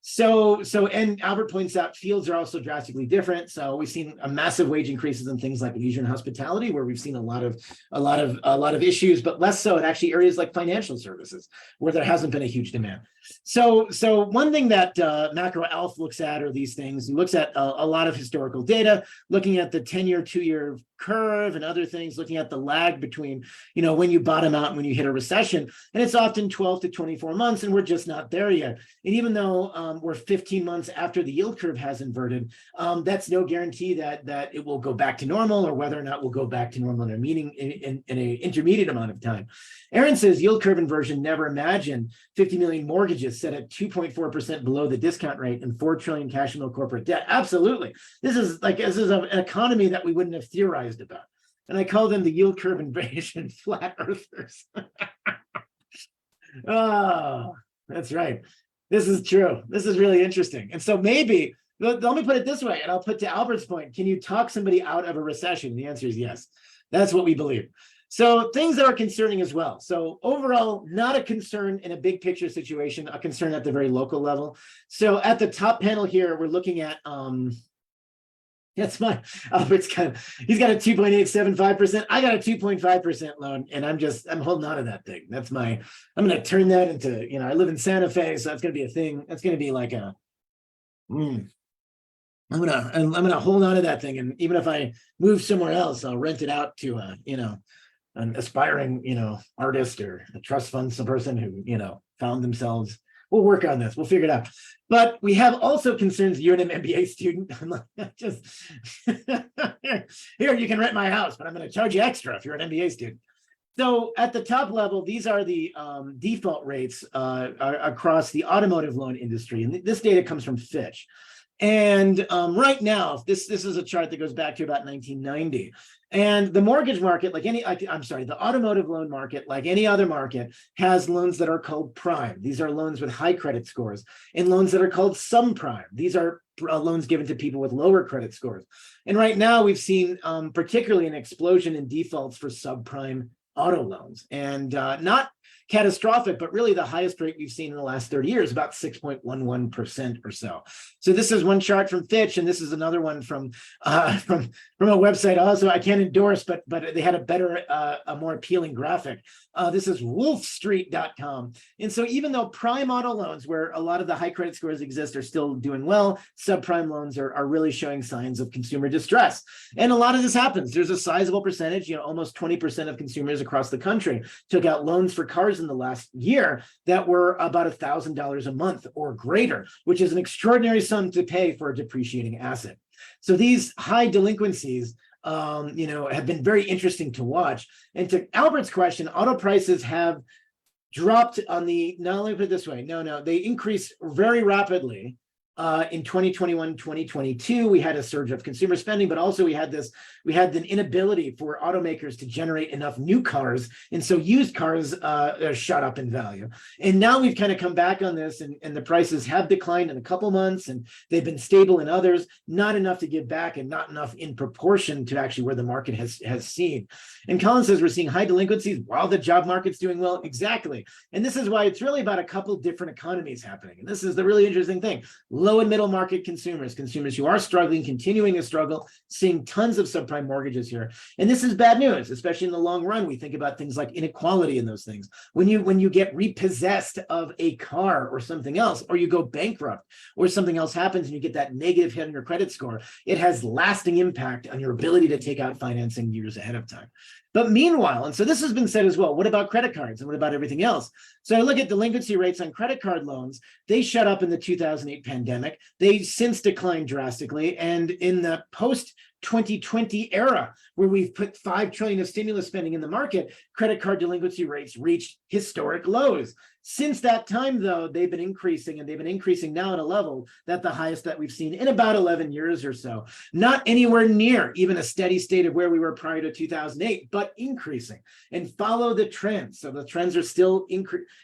So, and Albert points out fields are also drastically different. So we've seen a massive wage increases in things like leisure and hospitality, where we've seen a lot of issues, but less so in actually areas like financial services, where there hasn't been a huge demand. So one thing that Macro Alf looks at are these things. He looks at a lot of historical data, looking at the 10-year, 2-year curve and other things, looking at the lag between, when you bottom out and when you hit a recession. And it's often 12 to 24 months, and we're just not there yet. And even though we're 15 months after the yield curve has inverted, that's no guarantee that it will go back to normal, or whether or not we'll go back to normal in an intermediate amount of time. Aaron says yield curve inversion, never imagined 50 million mortgages set at 2.4% below the discount rate and 4 trillion cash flow corporate debt. Absolutely. This is an economy that we wouldn't have theorized about. And I call them the yield curve invasion flat earthers. Oh, that's right. This is true. This is really interesting. And so maybe, let me put it this way, and I'll put to Albert's point, can you talk somebody out of a recession? The answer is yes. That's what we believe. So things that are concerning as well. So overall, not a concern in a big picture situation, a concern at the very local level. So at the top panel here, we're looking at, that's my, Albert's he's got a 2.875%. I got a 2.5% loan, and I'm holding on to that thing. That's I'm going to turn that into, I live in Santa Fe, so that's going to be a thing. That's going to be like I'm gonna hold on to that thing, and even if I move somewhere else, I'll rent it out to an aspiring artist or a trust fund, some person who found themselves. We'll work on this. We'll figure it out. But we have also concerns. You're an MBA student. I'm like, just here, you can rent my house, but I'm going to charge you extra if you're an MBA student. So at the top level, these are the default rates across the automotive loan industry. And this data comes from Fitch. And right now, this is a chart that goes back to about 1990. And the mortgage market, the automotive loan market, like any other market, has loans that are called prime. These are loans with high credit scores, and loans that are called subprime. These are loans given to people with lower credit scores. And right now, we've seen particularly an explosion in defaults for subprime auto loans, and not catastrophic, but really the highest rate we've seen in the last 30 years, about 6.11% or so. So this is one chart from Fitch, and this is another one from a website also I can't endorse, but they had a better, a more appealing graphic. This is wolfstreet.com. And so even though prime auto loans, where a lot of the high credit scores exist, are still doing well, subprime loans are really showing signs of consumer distress. And a lot of this happens. There's a sizable percentage, almost 20% of consumers across the country took out loans for cars in the last year that were about $1,000 a month or greater, which is an extraordinary sum to pay for a depreciating asset. So these high delinquencies have been very interesting to watch. And to Albert's question, auto prices have dropped on the, no, let me put it this way. No, they increased very rapidly In 2021, 2022, we had a surge of consumer spending, but also we had the inability for automakers to generate enough new cars. And so used cars shot up in value. And now we've kind of come back on this, and the prices have declined in a couple months, and they've been stable in others, not enough to give back and not enough in proportion to actually where the market has seen. And Colin says we're seeing high delinquencies while the job market's doing well. Exactly. And this is why it's really about a couple different economies happening. And this is the really interesting thing. Low and middle market consumers who are struggling, continuing to struggle, seeing tons of subprime mortgages here. And this is bad news, especially in the long run. We think about things like inequality in those things. When you get repossessed of a car or something else, or you go bankrupt, or something else happens and you get that negative hit on your credit score, it has lasting impact on your ability to take out financing years ahead of time. But meanwhile, and so this has been said as well, what about credit cards and what about everything else? So I look at delinquency rates on credit card loans. They shot up in the 2008 pandemic. They since declined drastically. And in the post-2020 era, where we've put $5 trillion of stimulus spending in the market, credit card delinquency rates reached historic lows. Since that time, though, they've been increasing, and they've been increasing now at a level that the highest that we've seen in about 11 years or so. Not anywhere near even a steady state of where we were prior to 2008, but increasing. And follow the trends. So the trends are still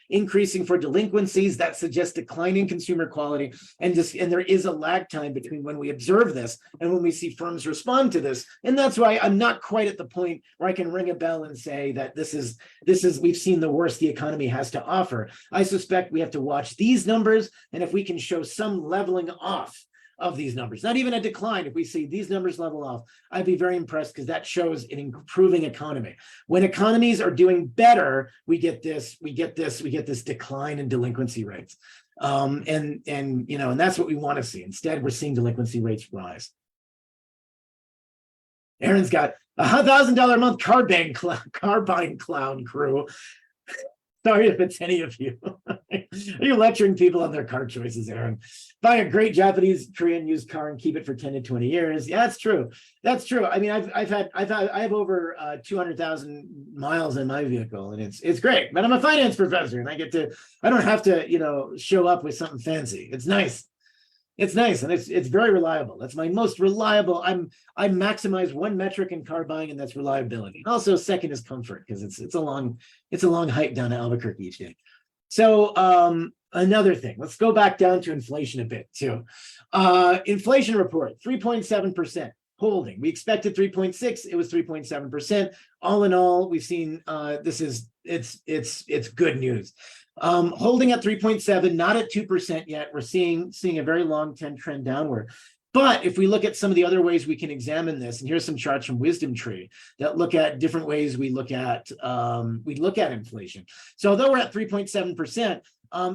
increasing for delinquencies. That suggests declining consumer quality. And there is a lag time between when we observe this and when we see firms respond to this. And that's why I'm not quite at the point where I can ring a bell and say that this is we've seen the worst the economy has to offer. I suspect we have to watch these numbers, and if we can show some leveling off of these numbers, not even a decline, if we see these numbers level off, I'd be very impressed, because that shows an improving economy. When economies are doing better, we get this decline in delinquency rates. And that's what we want to see. Instead, we're seeing delinquency rates rise. Aaron's got a $1,000 a month car buying clown crew. Sorry if it's any of you. Are you lecturing people on their car choices, Aaron? Buy a great Japanese, Korean used car and keep it for 10 to 20 years. Yeah, that's true. That's true. I mean, I have over 200,000 miles in my vehicle, and it's great. But I'm a finance professor, and I don't have to, show up with something fancy. It's nice. It's nice, and it's very reliable. That's my most reliable. I maximize one metric in car buying, and that's reliability. Also, second is comfort, because it's a long hike down to Albuquerque each day. So another thing, let's go back down to inflation a bit too. Inflation report, 3.7%. Holding. We expected 3.6. It was 3.7%. All in all, we've seen it's good news. Holding at 3.7, not at 2% yet. We're seeing a very long trend downward. But if we look at some of the other ways we can examine this, and here's some charts from WisdomTree that look at different ways we look at inflation. So although we're at 3.7%,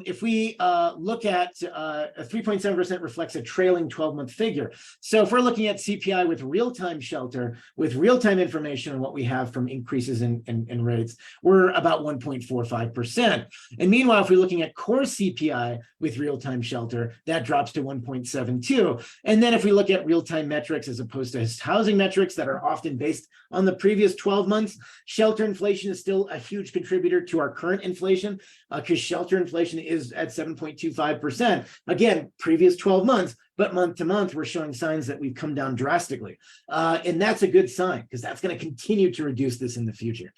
if we look at 3.7% reflects a trailing 12-month figure. So if we're looking at CPI with real-time shelter, with real-time information on what we have from increases in rates, we're about 1.45%. And meanwhile, if we're looking at core CPI with real-time shelter, that drops to 1.72. And then if we look at real-time metrics as opposed to housing metrics that are often based on the previous 12 months, shelter inflation is still a huge contributor to our current inflation, because shelter inflation is at 7.25%. Again, previous 12 months, but month to month, we're showing signs that we've come down drastically. And that's a good sign, because that's going to continue to reduce this in the future.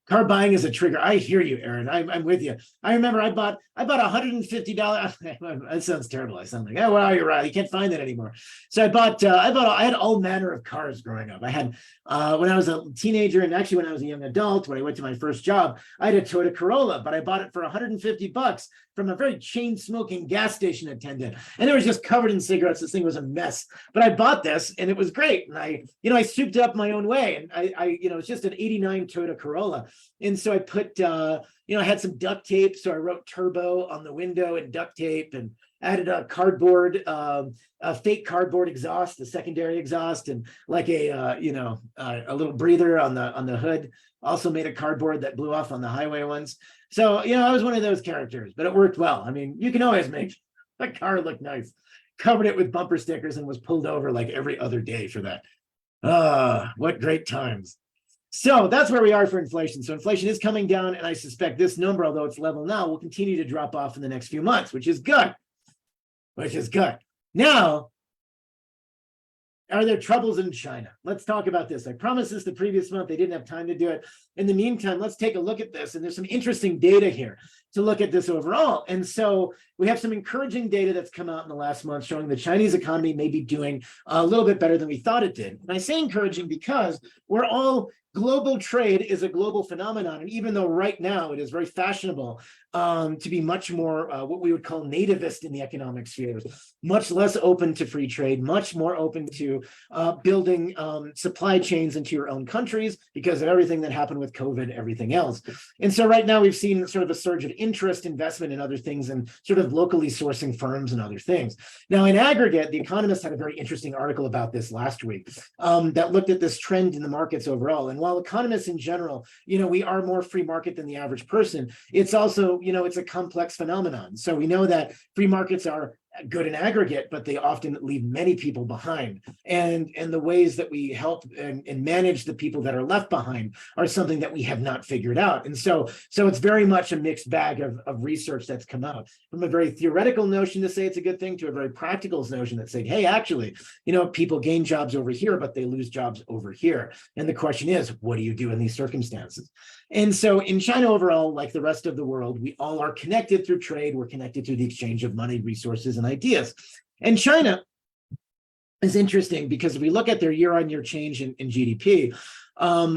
Car buying is a trigger. I hear you, Aaron. I'm with you. I remember I bought $150. That sounds terrible. I sound like, oh, well, you're right. You can't find that anymore. So I had all manner of cars growing up. I had, when I was a teenager, and actually when I was a young adult, when I went to my first job, I had a Toyota Corolla, but I bought it for $150 from a very chain-smoking gas station attendant. And it was just covered in cigarettes. This thing was a mess. But I bought this, and it was great. And I souped it up my own way. And it's just an 89 Toyota Corolla. And so I put, I had some duct tape. So I wrote turbo on the window and duct tape, and added a cardboard, a fake cardboard exhaust, the secondary exhaust, and like a little breather on the hood. Also made a cardboard that blew off on the highway ones. So, I was one of those characters, but it worked well. I mean, you can always make a car look nice. Covered it with bumper stickers and was pulled over like every other day for that. What great times. So that's where we are for inflation. So inflation is coming down, and I suspect this number, although it's level now, will continue to drop off in the next few months, which is good. Now, are there troubles in China? Let's talk about this. I promised this the previous month. They didn't have time to do it. In the meantime, let's take a look at this. And there's some interesting data here to look at this overall. And so we have some encouraging data that's come out in the last month showing the Chinese economy may be doing a little bit better than we thought it did. And I say encouraging because global trade is a global phenomenon. And even though right now it is very fashionable to be much more what we would call nativist in the economic spheres, much less open to free trade, much more open to building supply chains into your own countries because of everything that happened with COVID, everything else. And so right now we've seen sort of a surge of interest, investment in other things and sort of locally sourcing firms and other things. Now in aggregate, The Economist had a very interesting article about this last week that looked at this trend in the markets overall. And while economists in general, we are more free market than the average person, it's also, it's a complex phenomenon. So we know that free markets are good in aggregate, but they often leave many people behind. And the ways that we help and manage the people that are left behind are something that we have not figured out. And so it's very much a mixed bag of research that's come out from a very theoretical notion to say it's a good thing to a very practical notion that say, hey, actually, people gain jobs over here, but they lose jobs over here. And the question is, what do you do in these circumstances? And so in China overall, like the rest of the world, we all are connected through trade. We're connected through the exchange of money, resources, and ideas. And China is interesting because if we look at their year-on-year change in GDP,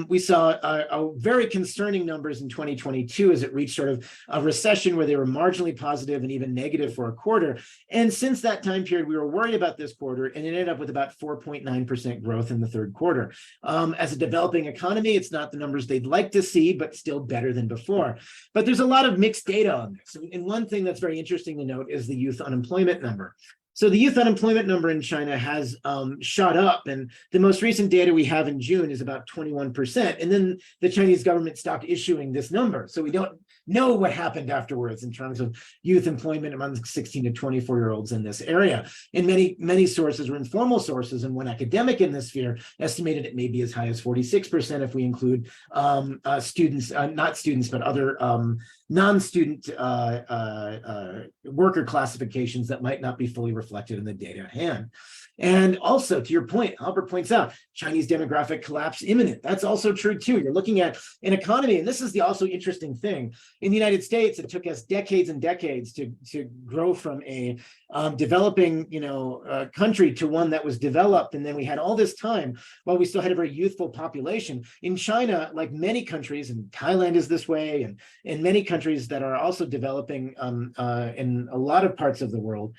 we saw a very concerning numbers in 2022 as it reached sort of a recession where they were marginally positive and even negative for a quarter. And since that time period, we were worried about this quarter and it ended up with about 4.9% growth in the third quarter. As a developing economy, it's not the numbers they'd like to see, but still better than before. But there's a lot of mixed data on this. And one thing that's very interesting to note is the youth unemployment number. So the youth unemployment number in China has shot up, and the most recent data we have in June is about 21%. And then the Chinese government stopped issuing this number. So we don't know what happened afterwards in terms of youth employment among 16 to 24-year-olds in this area. And many sources or informal sources, and one academic in this sphere estimated it may be as high as 46% if we include students, not students, but other non-student worker classifications that might not be fully reflected in the data at hand. And also, to your point, Albert points out, Chinese demographic collapse imminent. That's also true too. You're looking at an economy, and this is the also interesting thing. In the United States, it took us decades and decades to grow from a developing, country to one that was developed, and then we had all this time while we still had a very youthful population. In China, like many countries, and Thailand is this way, and in many countries that are also developing in a lot of parts of the world,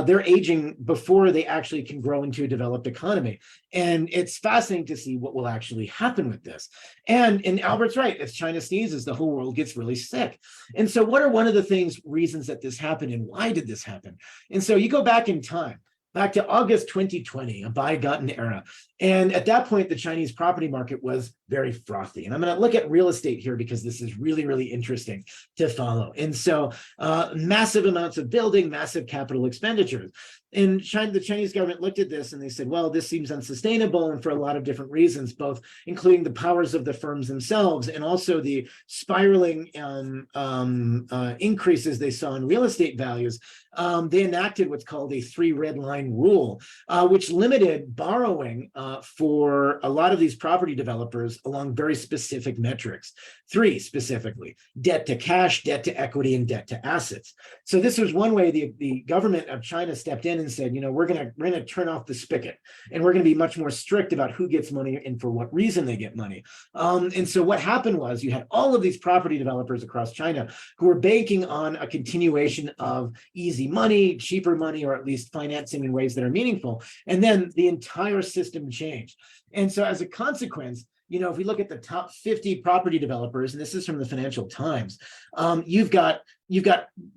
they're aging before they actually can grow into a developed economy. And it's fascinating to see what will actually happen with this. And Albert's right, if China sneezes, the whole world gets really sick. And so what are one of the reasons that this happened, and why did this happen? And so you go back in time, back to August 2020, a bygone era. And at that point, the Chinese property market was very frothy. And I'm going to look at real estate here because this is really, really interesting to follow. And so massive amounts of building, massive capital expenditures. And the Chinese government looked at this and they said, well, this seems unsustainable, and for a lot of different reasons, both including the powers of the firms themselves and also the spiraling increases they saw in real estate values. They enacted what's called a 3 red line rule, which limited borrowing for a lot of these property developers along very specific metrics. 3 specifically: debt to cash, debt to equity, and debt to assets. So this was one way the government of China stepped in and said, we're gonna turn off the spigot, and we're gonna be much more strict about who gets money and for what reason they get money. And so what happened was you had all of these property developers across China who were banking on a continuation of easy money, cheaper money, or at least financing in ways that are meaningful. And then the entire system changed. And so as a consequence, if we look at the top 50 property developers, and this is from the Financial Times, you've got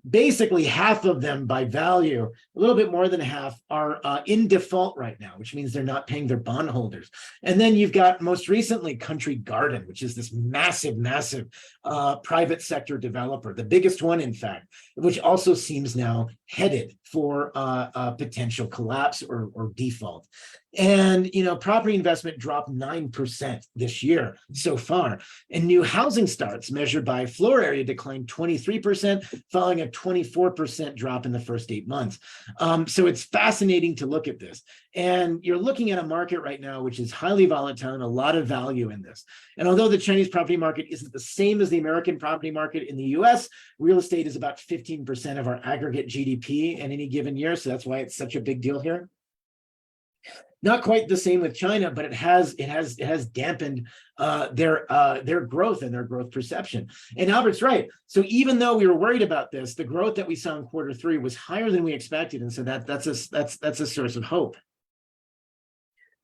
basically half of them by value, a little bit more than half are in default right now, which means they're not paying their bondholders. And then you've got most recently Country Garden, which is this massive private sector developer, the biggest one, in fact, which also seems now headed for a potential collapse or default. And, property investment dropped 9% this year so far. And new housing starts measured by floor area declined 23%. 20%, following a 24% drop in the first 8 months. So it's fascinating to look at this. And you're looking at a market right now which is highly volatile and a lot of value in this. And although the Chinese property market isn't the same as the American property market in the US, real estate is about 15% of our aggregate GDP in any given year. So that's why it's such a big deal here. Not quite the same with China, but it has dampened their growth and their growth perception. And Albert's right. So even though we were worried about this, the growth that we saw in Q3 was higher than we expected, and so that's a source of hope.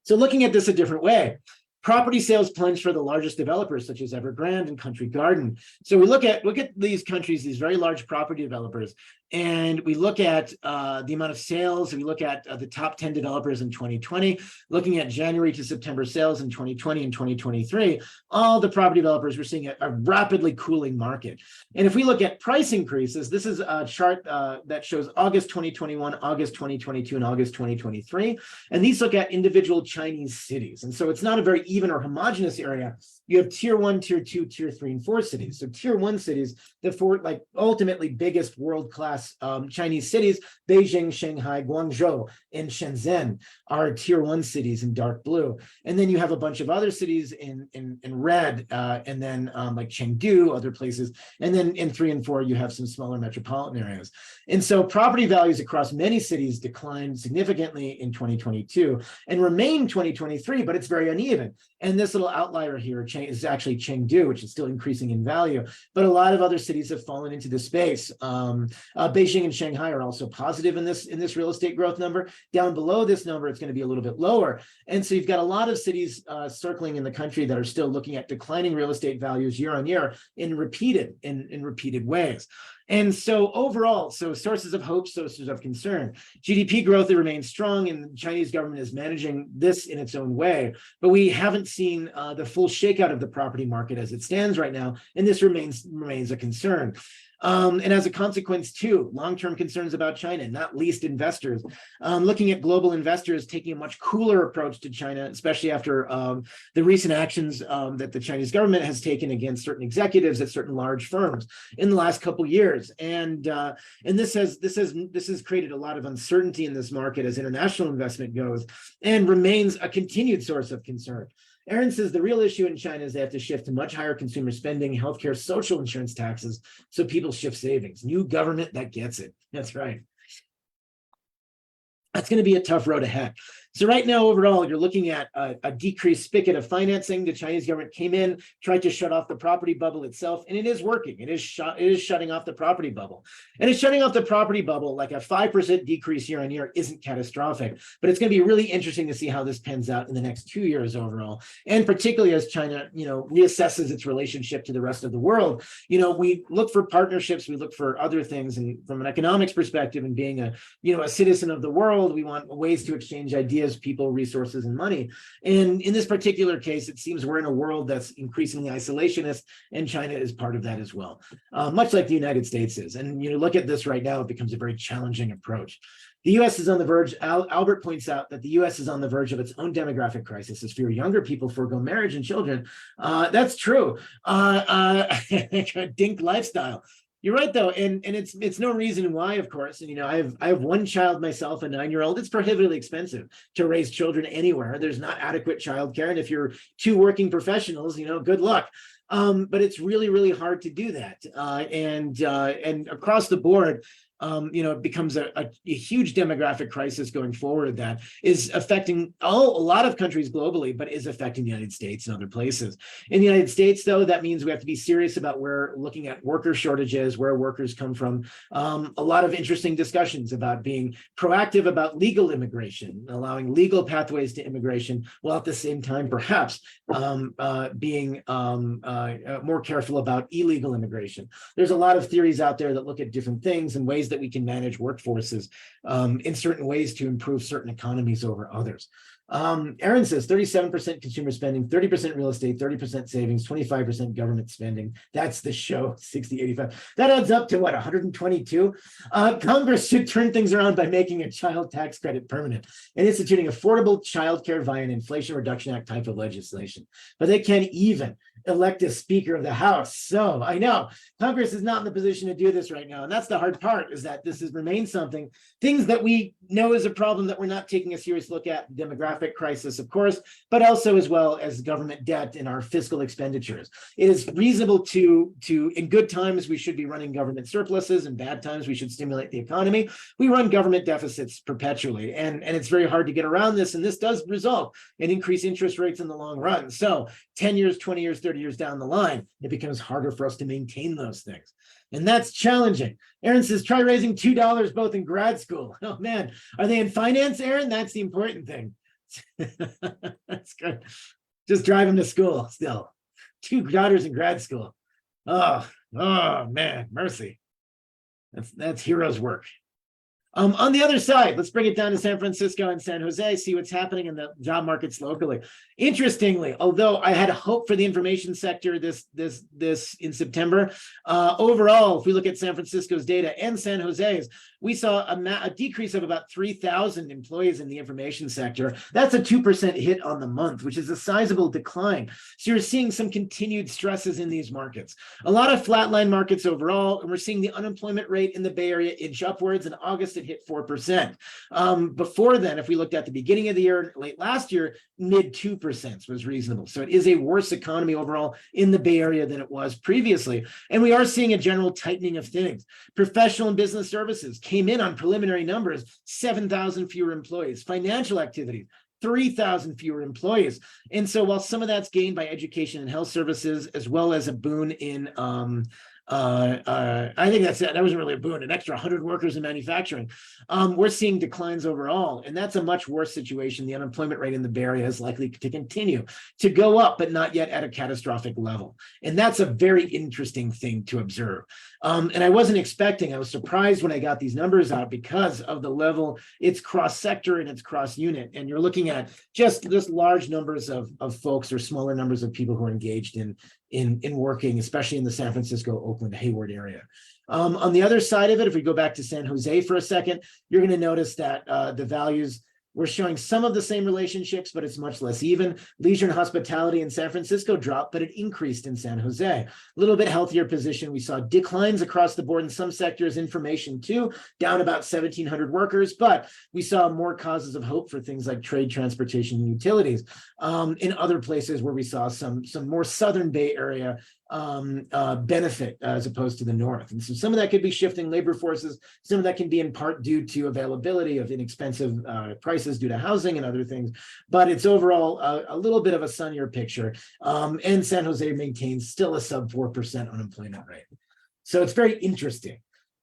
So looking at this a different way, property sales plunged for the largest developers such as Evergrande and Country Garden. So we look at these countries, these very large property developers, and we look at the amount of sales. We look at the top 10 developers in 2020, looking at January to September sales in 2020 and 2023. All the property developers were seeing a rapidly cooling market. And if we look at price increases, this is a chart that shows August 2021, August 2022, and August 2023. And these look at individual Chinese cities. And so it's not a very even or homogeneous area. You have tier 1, tier 2, tier 3, and 4 cities. So tier 1 cities, the four like ultimately biggest world-class Chinese cities, Beijing, Shanghai, Guangzhou, and Shenzhen are tier 1 cities in dark blue. And then you have a bunch of other cities in red, and then like Chengdu, other places. And then in 3 and 4, you have some smaller metropolitan areas. And so property values across many cities declined significantly in 2022 and remain 2023, but it's very uneven. And this little outlier here is actually Chengdu, which is still increasing in value, but a lot of other cities have fallen into the space. Beijing and Shanghai are also positive in this real estate growth number. Down below this number, it's going to be a little bit lower. And so you've got a lot of cities circling in the country that are still looking at declining real estate values year on year in repeated ways. And so overall, so sources of hope, sources of concern. GDP growth remains strong, and the Chinese government is managing this in its own way. But we haven't seen the full shakeout of the property market as it stands right now, and this remains a concern. And as a consequence, too, long-term concerns about China, not least investors. Looking at global investors taking a much cooler approach to China, especially after the recent actions that the Chinese government has taken against certain executives at certain large firms in the last couple of years. And this has created a lot of uncertainty in this market as international investment goes, and remains a continued source of concern. Aaron says the real issue in China is they have to shift to much higher consumer spending, healthcare, social insurance taxes, so people shift savings. New government that gets it. That's right. That's going to be a tough road ahead. So right now, overall, you're looking at a decreased spigot of financing. The Chinese government came in, tried to shut off the property bubble itself, and it is working. It is shutting off the property bubble. And it's shutting off the property bubble. Like a 5% decrease year on year isn't catastrophic, but it's going to be really interesting to see how this pans out in the next 2 years overall. And particularly as China, reassesses its relationship to the rest of the world. We look for partnerships, we look for other things. And from an economics perspective and being a citizen of the world, we want ways to exchange ideas, people, resources, and money. And in this particular case, it seems we're in a world that's increasingly isolationist, and China is part of that as well, much like the United States is. And look at this right now, it becomes a very challenging approach. The U.S. is on the verge. Albert points out that the U.S. is on the verge of its own demographic crisis as fewer younger people forego marriage and children. That's true. Dink lifestyle. You're right, though, and it's no reason why, of course. And I have one child myself, a 9-year-old. It's prohibitively expensive to raise children anywhere. There's not adequate childcare, and if you're 2 working professionals, good luck. But it's really, really hard to do that, and across the board. It becomes a huge demographic crisis going forward that is affecting a lot of countries globally, but is affecting the United States and other places. In the United States, though, that means we have to be serious about looking at worker shortages, where workers come from. A lot of interesting discussions about being proactive about legal immigration, allowing legal pathways to immigration, while at the same time, perhaps being more careful about illegal immigration. There's a lot of theories out there that look at different things and ways ways that we can manage workforces in certain ways to improve certain economies over others. Aaron says 37% consumer spending, 30% real estate, 30% savings, 25% government spending. That's the show, 60, 85. That adds up to what, 122? Congress should turn things around by making a child tax credit permanent and instituting affordable childcare via an Inflation Reduction Act type of legislation. But they can't even elect a Speaker of the House. So I know Congress is not in the position to do this right now. And that's the hard part, is that this has remained something, things that we know is a problem that we're not taking a serious look at, demographic crisis, of course, but also as well as government debt and our fiscal expenditures. It is reasonable to in good times, we should be running government surpluses, in bad times, we should stimulate the economy. We run government deficits perpetually, and it's very hard to get around this. And this does result in increased interest rates in the long run. So 10 years, 20 years, 30 years down the line, it becomes harder for us to maintain those things. And that's challenging. Aaron says, try raising $2 both in grad school. Oh man, are they in finance, Aaron? That's the important thing. That's good. Just drive them to school still. 2 daughters in grad school. Oh man, mercy. That's hero's work. On the other side, let's bring it down to San Francisco and San Jose, see what's happening in the job markets locally. Interestingly, although I had hope for the information sector this in September, overall, if we look at San Francisco's data and San Jose's, we saw a decrease of about 3,000 employees in the information sector. That's a 2% hit on the month, which is a sizable decline. So you're seeing some continued stresses in these markets. A lot of flatline markets overall, and we're seeing the unemployment rate in the Bay Area inch upwards. In August, it hit 4%. Before then, if we looked at the beginning of the year, late last year, mid 2% was reasonable. So it is a worse economy overall in the Bay Area than it was previously. And we are seeing a general tightening of things. Professional and business services came in on preliminary numbers, 7,000 fewer employees. Financial activities, 3,000 fewer employees. And so while some of that's gained by education and health services, as well as a boon in I think that wasn't really a boon, an extra 100 workers in manufacturing. We're seeing declines overall, and that's a much worse situation. The unemployment rate in the Bay Area is likely to continue to go up, but not yet at a catastrophic level. And that's a very interesting thing to observe. And I wasn't expecting, I was surprised when I got these numbers out because of the level, it's cross-sector and it's cross-unit. And you're looking at just large numbers of folks or smaller numbers of people who are engaged in working, especially in the San Francisco, Oakland, Hayward area. On the other side of it, if we go back to San Jose for a second, you're going to notice that the values, we're showing some of the same relationships, but it's much less even. Leisure and hospitality in San Francisco dropped, but it increased in San Jose. A little bit healthier position. We saw declines across the board in some sectors, information too, down about 1,700 workers, but we saw more causes of hope for things like trade, transportation, and utilities. In other places where we saw some more Southern Bay Area benefit as opposed to the north. And so some of that could be shifting labor forces. Some of that can be in part due to availability of inexpensive prices due to housing and other things. But it's overall a little bit of a sunnier picture. And San Jose maintains still a sub 4% unemployment rate. So it's very interesting.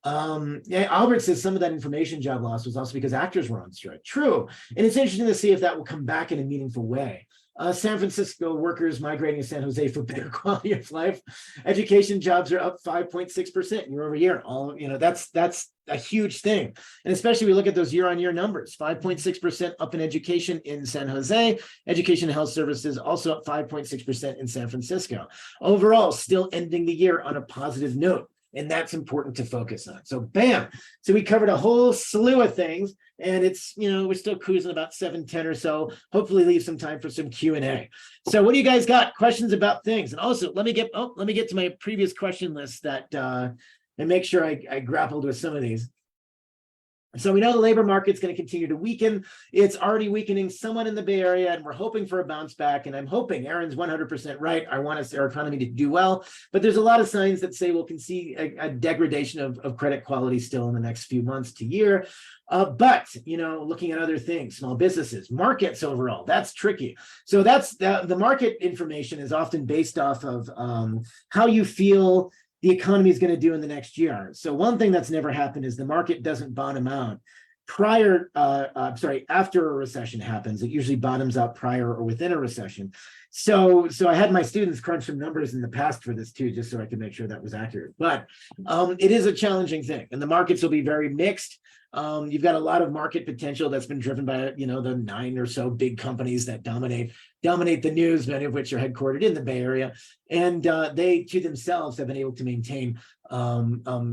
Yeah, Albert says some of that information job loss was also because actors were on strike. True. And it's interesting to see if that will come back in a meaningful way. San Francisco workers migrating to San Jose for better quality of life. Education jobs are up 5.6% year over year. That's a huge thing. And especially we look at those year-on-year numbers, 5.6% up in education in San Jose, education and health services also up 5.6% in San Francisco. Overall, still ending the year on a positive note. And that's important to focus on. So bam. So we covered a whole slew of things, and it's, we're still cruising about 7:10 or so. Hopefully leave some time for some Q&A. So what do you guys got? Questions about things? And also let me get to my previous question list that and make sure I grappled with some of these. So we know the labor market's going to continue to weaken. It's already weakening somewhat in the Bay Area, and we're hoping for a bounce back. And I'm hoping Aaron's 100% right. I want our economy to do well, but there's a lot of signs that say we'll see a degradation of credit quality still in the next few months to year. But looking at other things, small businesses, markets overall, that's tricky. So that's the market information is often based off of how you feel the economy is going to do in the next year. So one thing that's never happened is the market doesn't bottom out after a recession happens. It usually bottoms out prior or within a recession. So I had my students crunch some numbers in the past for this too, just so I could make sure that was accurate. But it is a challenging thing, and the markets will be very mixed. You've got a lot of market potential that's been driven by, the 9 or so big companies that dominate the news, many of which are headquartered in the Bay Area, and they to themselves have been able to maintain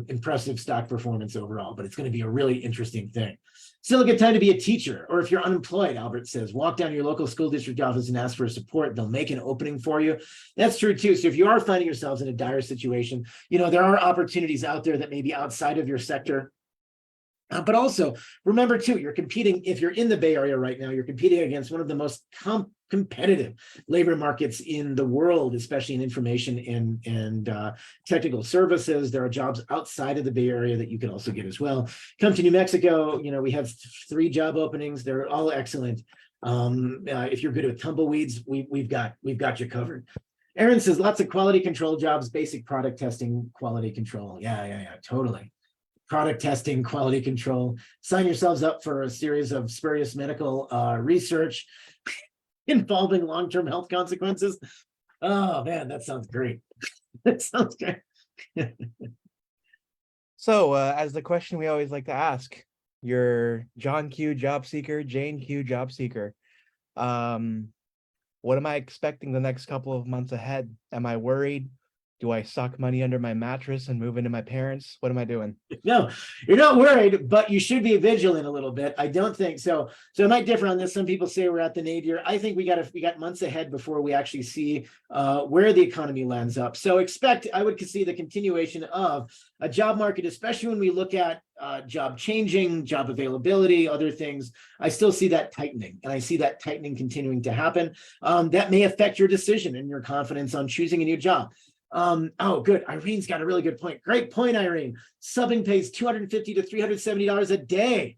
impressive stock performance overall. But it's going to be a really interesting thing. Still a good time to be a teacher, or if you're unemployed, Albert says, walk down to your local school district office and ask for support. They'll make an opening for you. That's true too. So if you are finding yourselves in a dire situation, there are opportunities out there that may be outside of your sector. But also remember too, you're competing, if you're in the Bay Area right now, you're competing against one of the most competitive labor markets in the world, especially in information and technical services. There are jobs outside of the Bay Area that you can also get as well. Come to New Mexico, we have 3 job openings. They're all excellent. If you're good with tumbleweeds, we've got you covered. Aaron says lots of quality control jobs, basic product testing, quality control. Yeah, totally. Product testing, quality control. Sign yourselves up for a series of spurious medical research involving long-term health consequences. Oh man, that sounds great. That sounds great. So as the question we always like to ask, you're John Q job seeker, Jane Q job seeker. What am I expecting the next couple of months ahead? Am I worried? Do I suck money under my mattress and move into my parents? What am I doing? No, you're not worried, but you should be vigilant a little bit. I don't think so. So it might differ on this. Some people say we're at the nadir. I think we got months ahead before we actually see where the economy lands up. So I would see the continuation of a job market, especially when we look at job changing, job availability, other things. I still see that tightening, and I see that tightening continuing to happen. That may affect your decision and your confidence on choosing a new job. Oh, good. Irene's got a really good point. Great point, Irene. Subbing pays $250 to $370 a day.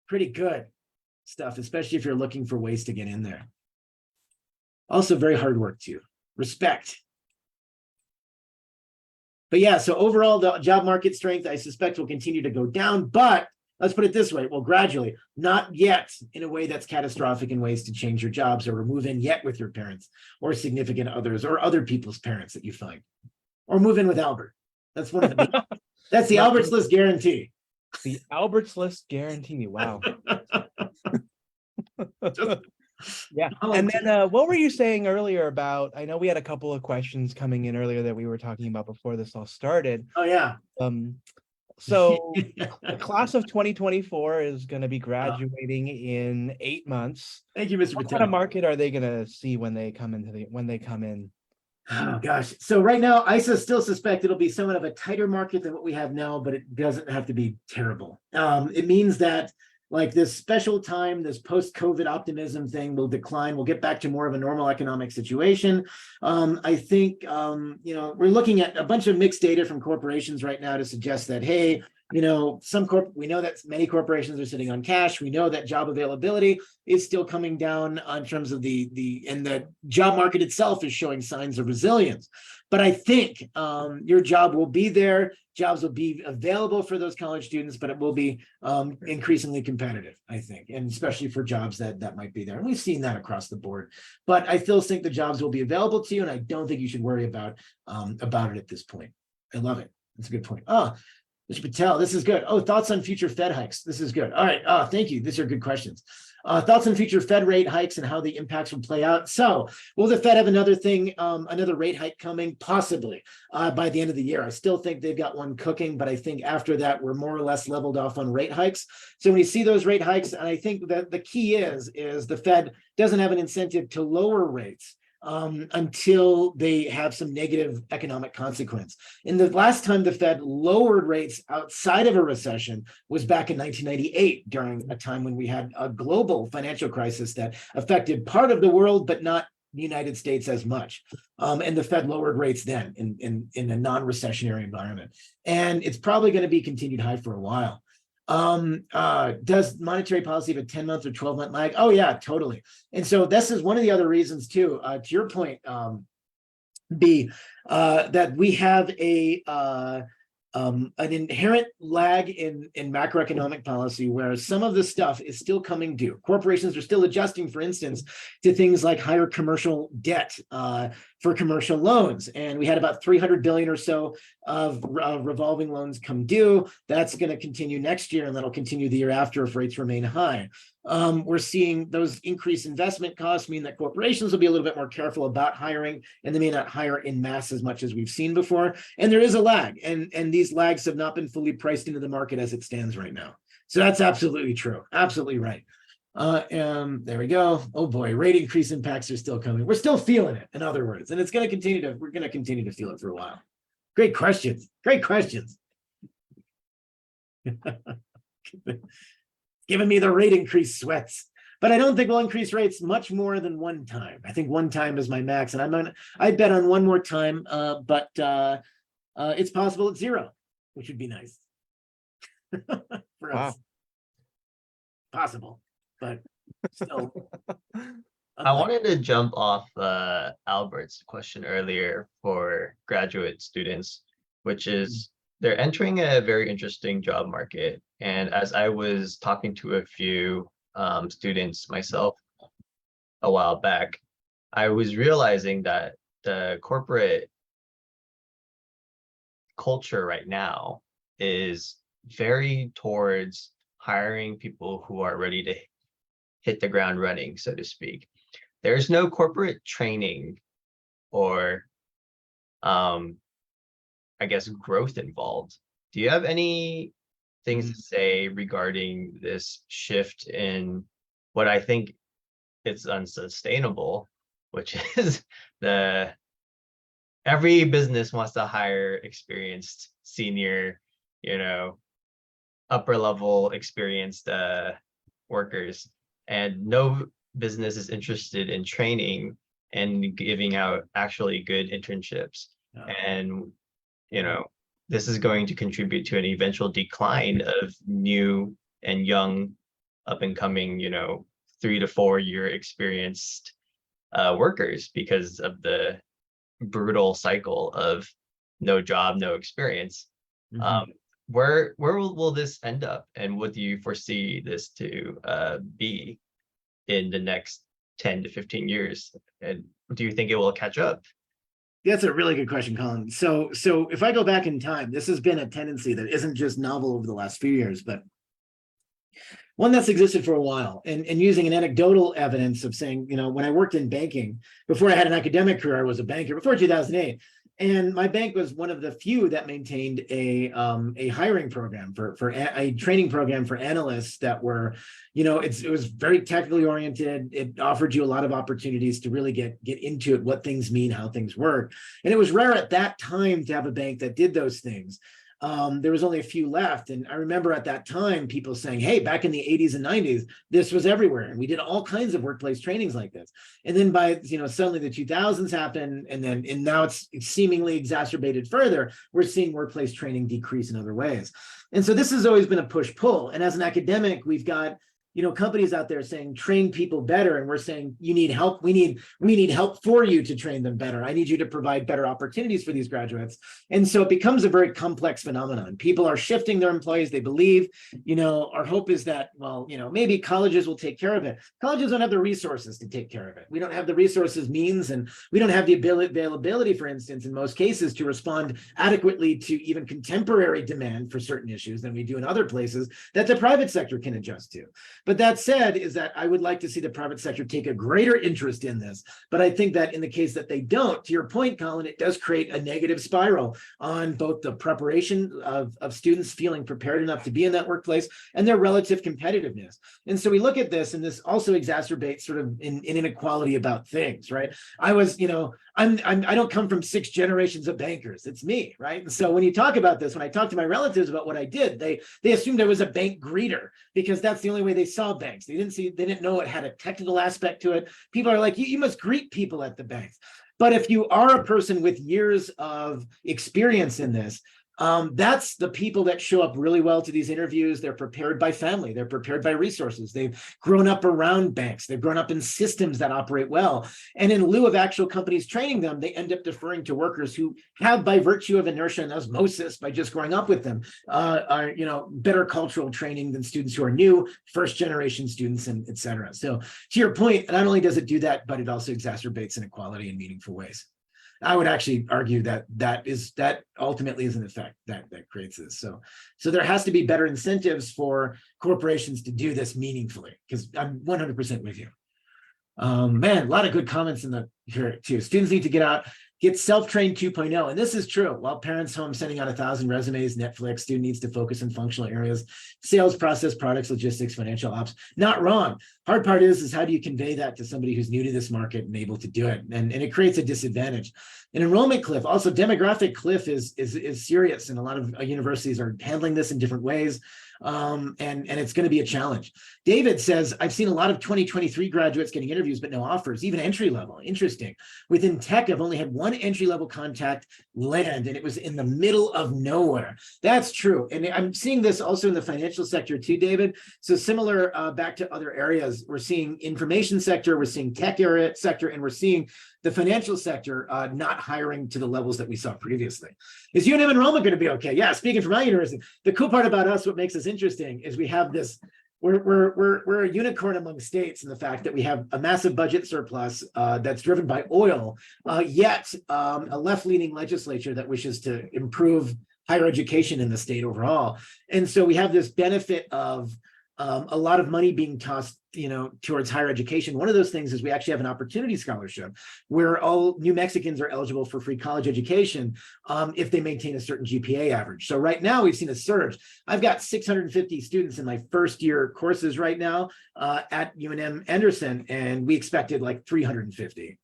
Pretty good stuff, especially if you're looking for ways to get in there. Also very hard work too. Respect. But yeah, so overall, the job market strength, I suspect, will continue to go down, but let's put it this way. Well, gradually, not yet in a way that's catastrophic in ways to change your jobs or move in yet with your parents or significant others or other people's parents that you find, or move in with Albert. That's one of the, that's the Albert's List guarantee. The Albert's List guarantee. Wow. Yeah. And then what were you saying earlier about, I know we had a couple of questions coming in earlier that we were talking about before this all started. Oh yeah. So the class of 2024 is going to be graduating in 8 months. Thank you, Mr. What Patel. kind of market are they going to see when they come in? Oh gosh. So right now, I still suspect it'll be somewhat of a tighter market than what we have now, but it doesn't have to be terrible. It means that like this special time, this post-COVID optimism thing will decline. We'll get back to more of a normal economic situation. I think, we're looking at a bunch of mixed data from corporations right now to suggest that, hey, we know that many corporations are sitting on cash. We know that job availability is still coming down in terms of and the job market itself is showing signs of resilience. But I think your job will be there. Jobs will be available for those college students, but it will be increasingly competitive, I think, and especially for jobs that might be there. And we've seen that across the board. But I still think the jobs will be available to you, and I don't think you should worry about it at this point. I love it. That's a good point. Mr. Patel, this is good. Oh, thoughts on future Fed hikes. This is good. All right. Thank you. These are good questions. Thoughts on future Fed rate hikes and how the impacts will play out. So will the Fed have another rate hike coming? Possibly by the end of the year. I still think they've got one cooking, but I think after that, we're more or less leveled off on rate hikes. So when you see those rate hikes, and I think that the key is the Fed doesn't have an incentive to lower rates until they have some negative economic consequence. And the last time the Fed lowered rates outside of a recession was back in 1998, during a time when we had a global financial crisis that affected part of the world, but not the United States as much. And the Fed lowered rates then in a non-recessionary environment. And it's probably going to be continued high for a while. Does monetary policy have a 10-month or 12-month lag? Oh yeah, totally. And so this is one of the other reasons too, to your point, B, that we have an inherent lag in macroeconomic policy where some of the stuff is still coming due. Corporations are still adjusting, for instance, to things like higher commercial debt for commercial loans. And we had about 300 billion or so of revolving loans come due. That's going to continue next year, and that'll continue the year after if rates remain high. We're seeing those increased investment costs mean that corporations will be a little bit more careful about hiring, and they may not hire in mass as much as we've seen before. And there is a lag, and these lags have not been fully priced into the market as it stands right now. So that's absolutely true. Absolutely right. And there we go. Oh boy, rate increase impacts are still coming. We're still feeling it, in other words, and it's going to continue to, we're going to continue to feel it for a while. Great questions. Great questions. Giving me the rate increase sweats, but I don't think we'll increase rates much more than one time. I think one time is my max, and I bet on one more time, but it's possible it's zero, which would be nice for us. Possible, but still. I wanted to jump off Albert's question earlier for graduate students, which is they're entering a very interesting job market. And as I was talking to a few students myself a while back, I was realizing that the corporate culture right now is very towards hiring people who are ready to hit the ground running, so to speak. There's no corporate training or I guess growth involved. Do you have any things to say regarding this shift in what I think it's unsustainable, which is every business wants to hire experienced senior, upper level experienced workers, and no business is interested in training and giving out actually good internships. No. And this is going to contribute to an eventual decline of new and young up and coming 3 to 4 year experienced workers because of the brutal cycle of no job, no experience. Mhm. Where will this end up, and what do you foresee this to be in the next 10 to 15 years? And do you think it will catch up? That's a really good question, Colin. So if I go back in time, this has been a tendency that isn't just novel over the last few years, but one that's existed for a while. And using an anecdotal evidence of saying, when I worked in banking, before I had an academic career, I was a banker before 2008. And my bank was one of the few that maintained a hiring program for a training program for analysts that were, it was very technically oriented. It offered you a lot of opportunities to really get into it, what things mean, how things work. And it was rare at that time to have a bank that did those things. There was only a few left. And I remember at that time, people saying, hey, back in the 80s and 90s, this was everywhere. And we did all kinds of workplace trainings like this. And then by, suddenly the 2000s happened. And now it's seemingly exacerbated further. We're seeing workplace training decrease in other ways. And so this has always been a push-pull. And as an academic, we've got companies out there saying, train people better. And we're saying, you need help. We need help for you to train them better. I need you to provide better opportunities for these graduates. And so it becomes a very complex phenomenon. People are shifting their employees. They believe, our hope is that, maybe colleges will take care of it. Colleges don't have the resources to take care of it. We don't have the resources, means, and we don't have the availability, for instance, in most cases, to respond adequately to even contemporary demand for certain issues than we do in other places that the private sector can adjust to. But that said, is that I would like to see the private sector take a greater interest in this. But I think that in the case that they don't, to your point, Colin, it does create a negative spiral on both the preparation of students feeling prepared enough to be in that workplace and their relative competitiveness. And so we look at this, and this also exacerbates sort of an inequality about things, right? I don't come from 6 generations of bankers. It's me, right? And so when you talk about this, when I talk to my relatives about what I did, they assumed I was a bank greeter because that's the only way they saw banks. They didn't know it had a technical aspect to it. People are like, you must greet people at the banks. But if you are a person with years of experience in this, That's the people that show up really well to these interviews. They're prepared by family. They're prepared by resources. They've grown up around banks. They've grown up in systems that operate well. And in lieu of actual companies training them, they end up deferring to workers who have, by virtue of inertia and osmosis, by just growing up with them, better cultural training than students who are new, first generation students, and et cetera. So to your point, not only does it do that, but it also exacerbates inequality in meaningful ways. I would actually argue that that ultimately is an effect that creates this. So there has to be better incentives for corporations to do this meaningfully, because I'm 100% with you. Man, a lot of good comments in the here too. Students need to get self-trained 2.0. And this is true. While parents home sending out 1,000 resumes, Netflix, student needs to focus on functional areas, sales process, products, logistics, financial ops. Not wrong. Hard part is how do you convey that to somebody who's new to this market and able to do it? And it creates a disadvantage. An enrollment cliff, also demographic cliff is serious. And a lot of universities are handling this in different ways. And it's going to be a challenge. David says, I've seen a lot of 2023 graduates getting interviews, but no offers, even entry level. Interesting. Within tech, I've only had one entry level contact land, and it was in the middle of nowhere. That's true. And I'm seeing this also in the financial sector too, David. So similar back to other areas, we're seeing information sector, we're seeing tech area sector, and we're seeing the financial sector not hiring to the levels that we saw previously. Is UNM enrollment going to be okay? Yeah, speaking from my university, the cool part about us, what makes us interesting is we have this, we're a unicorn among states in the fact that we have a massive budget surplus that's driven by oil, yet a left-leaning legislature that wishes to improve higher education in the state overall. And so we have this benefit of a lot of money being tossed towards higher education. One of those things is we actually have an opportunity scholarship where all New Mexicans are eligible for free college education if they maintain a certain GPA average. So right now we've seen a surge. I've got 650 students in my first year courses right now at UNM Anderson, and we expected like 350,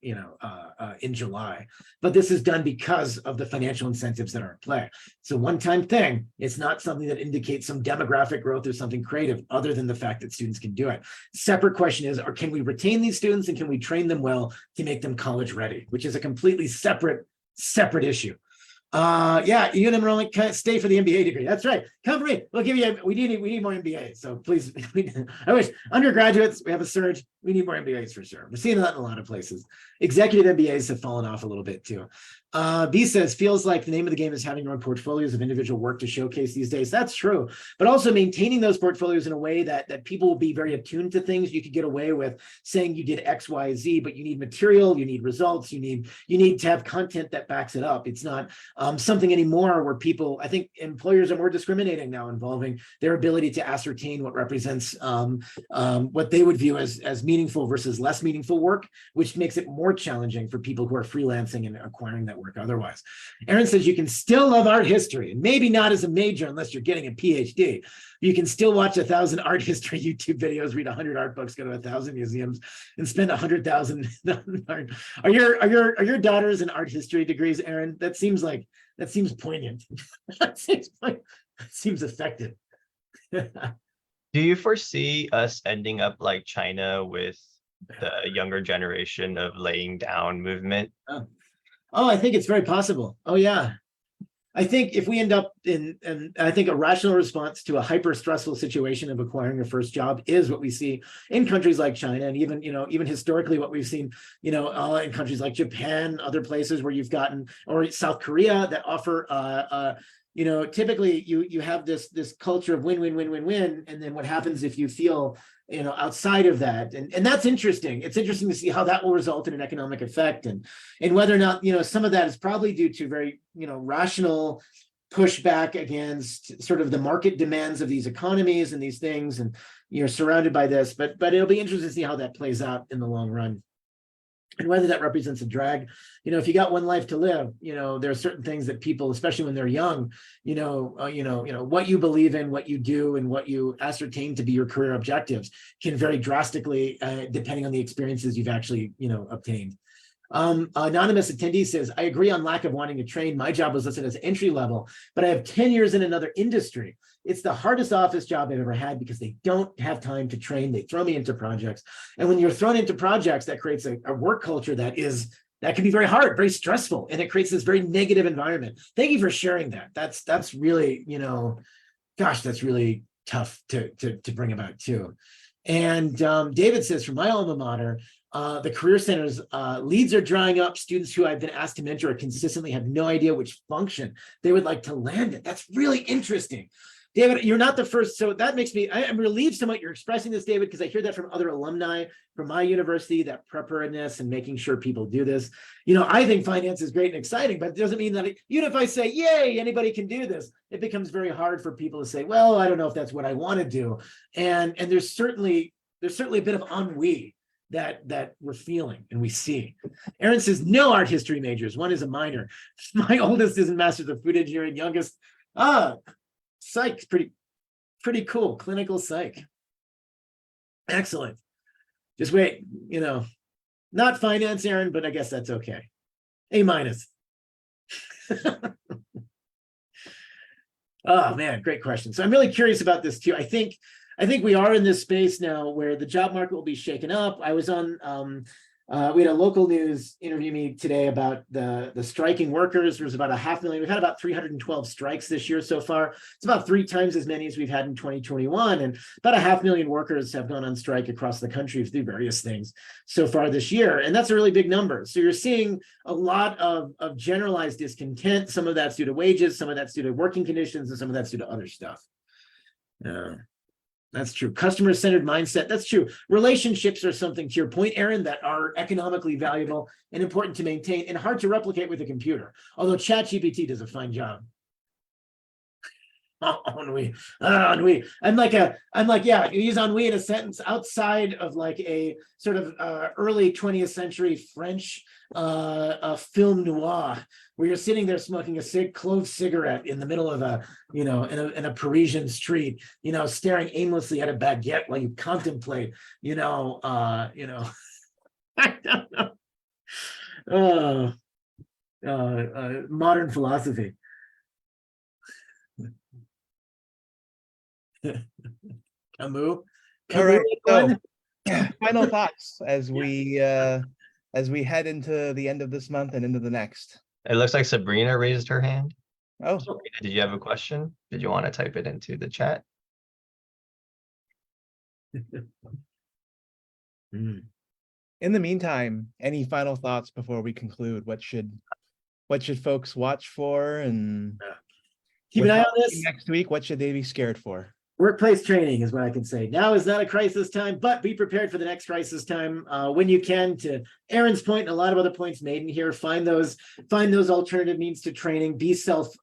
in July. But this is done because of the financial incentives that are at play. It's a one-time thing. It's not something that indicates some demographic growth or something creative other than the fact that students can do it. Separate question is, can we retain these students and can we train them well to make them college ready, which is a completely separate issue. Yeah, UNM enrollment can't stay for the MBA degree. That's right. Come for me. We'll give you. We need more MBAs. So please, I wish undergraduates. We have a surge. We need more MBAs for sure. We're seeing that in a lot of places. Executive MBAs have fallen off a little bit too. B says, feels like the name of the game is having your own portfolios of individual work to showcase these days. That's true, but also maintaining those portfolios in a way that people will be very attuned to things. You could get away with saying you did X, Y, Z, but you need material, you need results, you need to have content that backs it up. It's not something anymore where people, I think employers are more discriminating now, involving their ability to ascertain what represents what they would view as meaningful versus less meaningful work, which makes it more challenging for people who are freelancing and acquiring that work otherwise. Aaron says you can still love art history, and maybe not as a major unless you're getting a PhD. You can still watch 1,000 art history YouTube videos, read 100 art books, go to 1,000 museums, and spend 100,000. Are your daughters in art history degrees, Aaron? That seems poignant. that seems effective. Do you foresee us ending up like China with the younger generation of laying down movement? Oh, I think it's very possible. Oh, yeah. I think if we end up and I think a rational response to a hyper stressful situation of acquiring a first job is what we see in countries like China, and even historically what we've seen, in countries like Japan, other places where you've gotten, or South Korea, that offer, typically you have this culture of win, win, win, win, win. And then what happens if you feel, outside of that, and that's interesting. It's interesting to see how that will result in an economic effect, and whether or not, some of that is probably due to very, rational pushback against sort of the market demands of these economies and these things, and you're surrounded by this, but it'll be interesting to see how that plays out in the long run. And whether that represents a drag, if you got one life to live, there are certain things that people, especially when they're young, what you believe in, what you do, and what you ascertain to be your career objectives can vary drastically depending on the experiences you've actually, obtained. Anonymous attendee says, I agree on lack of wanting to train. My job was listed as entry level, but I have 10 years in another industry. It's the hardest office job I've ever had because they don't have time to train. They throw me into projects. And when you're thrown into projects, that creates a work culture that is that can be very hard, very stressful, and it creates this very negative environment. Thank you for sharing that. That's really, gosh, that's really tough to bring about too. And David says, from my alma mater, the career centers leads are drying up. Students who I've been asked to mentor consistently have no idea which function they would like to land in. That's really interesting. David, you're not the first. So that makes me, I'm relieved somewhat you're expressing this, David, because I hear that from other alumni from my university, that preparedness and making sure people do this. I think finance is great and exciting, but it doesn't mean that even if I say, yay, anybody can do this, it becomes very hard for people to say, well, I don't know if that's what I want to do. And there's certainly a bit of ennui that we're feeling and we see. Aaron says, no art history majors. One is a minor. My oldest is in Masters of Food Engineering, youngest, psych's pretty cool. Clinical psych. Excellent. Just wait, not finance, Aaron, but I guess that's okay. A minus. Oh man, great question. So I'm really curious about this too. I think we are in this space now where the job market will be shaken up. I was on we had a local news interview me today about the striking workers. There's about 500,000. We've had about 312 strikes this year so far. It's about 3 times as many as we've had in 2021. And about 500,000 workers have gone on strike across the country through various things so far this year. And that's a really big number. So you're seeing a lot of generalized discontent. Some of that's due to wages, some of that's due to working conditions, and some of that's due to other stuff. That's true. Customer-centered mindset. That's true. Relationships are something, to your point, Aaron, that are economically valuable and important to maintain and hard to replicate with a computer. Although ChatGPT does a fine job. Ennui. I'm like, yeah, you use ennui in a sentence outside of like a sort of early 20th century French film noir, where you're sitting there smoking a clove cigarette in the middle of in a Parisian street, staring aimlessly at a baguette while you contemplate, I don't know. Modern philosophy. Camus. All right. So, One? final thoughts as we head into the end of this month and into the next. It looks like Sabrina raised her hand. Oh, Sabrina, did you have a question? Did you want to type it into the chat? in the meantime, any final thoughts before we conclude? What should folks watch for, and Keep an eye on this. next week? What should they be scared for? Workplace training is what I can say. Now is not a crisis time, but be prepared for the next crisis time when you can. To Aaron's point and a lot of other points made in here, find those alternative means to training. Be self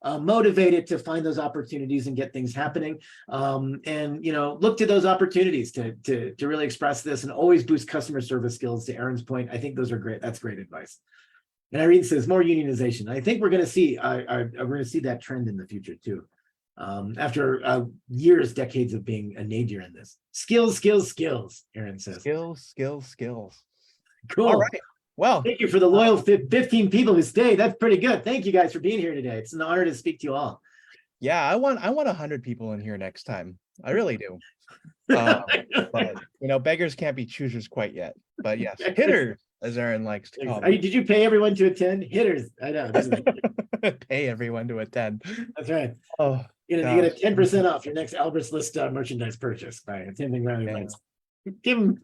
motivated to find those opportunities and get things happening. And look to those opportunities to really express this, and always boost customer service skills. To Aaron's point, I think those are great. That's great advice. And Irene says more unionization. I think we're going to see that trend in the future too. After decades of being a nadir in this. Skills, Aaron says. Skills. Cool. All right. Well, thank you for the loyal 15 people who stayed. That's pretty good. Thank you guys for being here today. It's an honor to speak to you all. Yeah, I want 100 people in here next time. I really do. But beggars can't be choosers quite yet. But yes, hitters, as Aaron likes to call them. Did you pay everyone to attend? Hitters. I know. Pay everyone to attend. That's right. Oh, you get a 10% off your next Albert's List merchandise purchase by attending Riley White's. Give him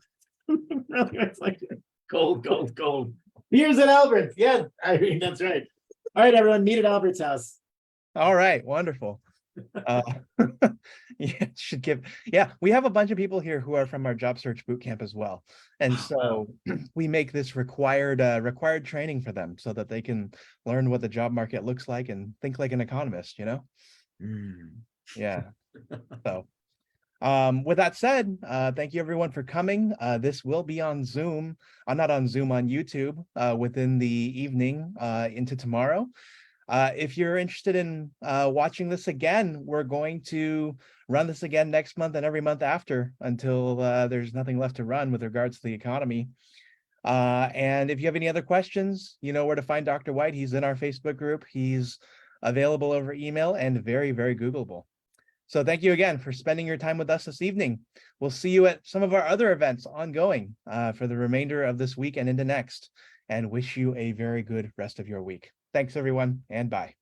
like gold. Here's at Albert's. Yeah, that's right. All right, everyone, meet at Albert's house. All right, wonderful. We have a bunch of people here who are from our job search bootcamp as well, and so we make this required training for them so that they can learn what the job market looks like and think like an economist. Yeah. So with that said, thank you everyone for coming. This will be on Zoom, not on Zoom, on YouTube within the evening into tomorrow. If you're interested in watching this again, we're going to run this again next month and every month after until there's nothing left to run with regards to the economy. And if you have any other questions, you know where to find Dr. White. He's in our Facebook group. He's available over email and very, very Googleable. So thank you again for spending your time with us this evening. We'll see you at some of our other events ongoing for the remainder of this week and into next. and wish you a very good rest of your week. Thanks, everyone, and bye.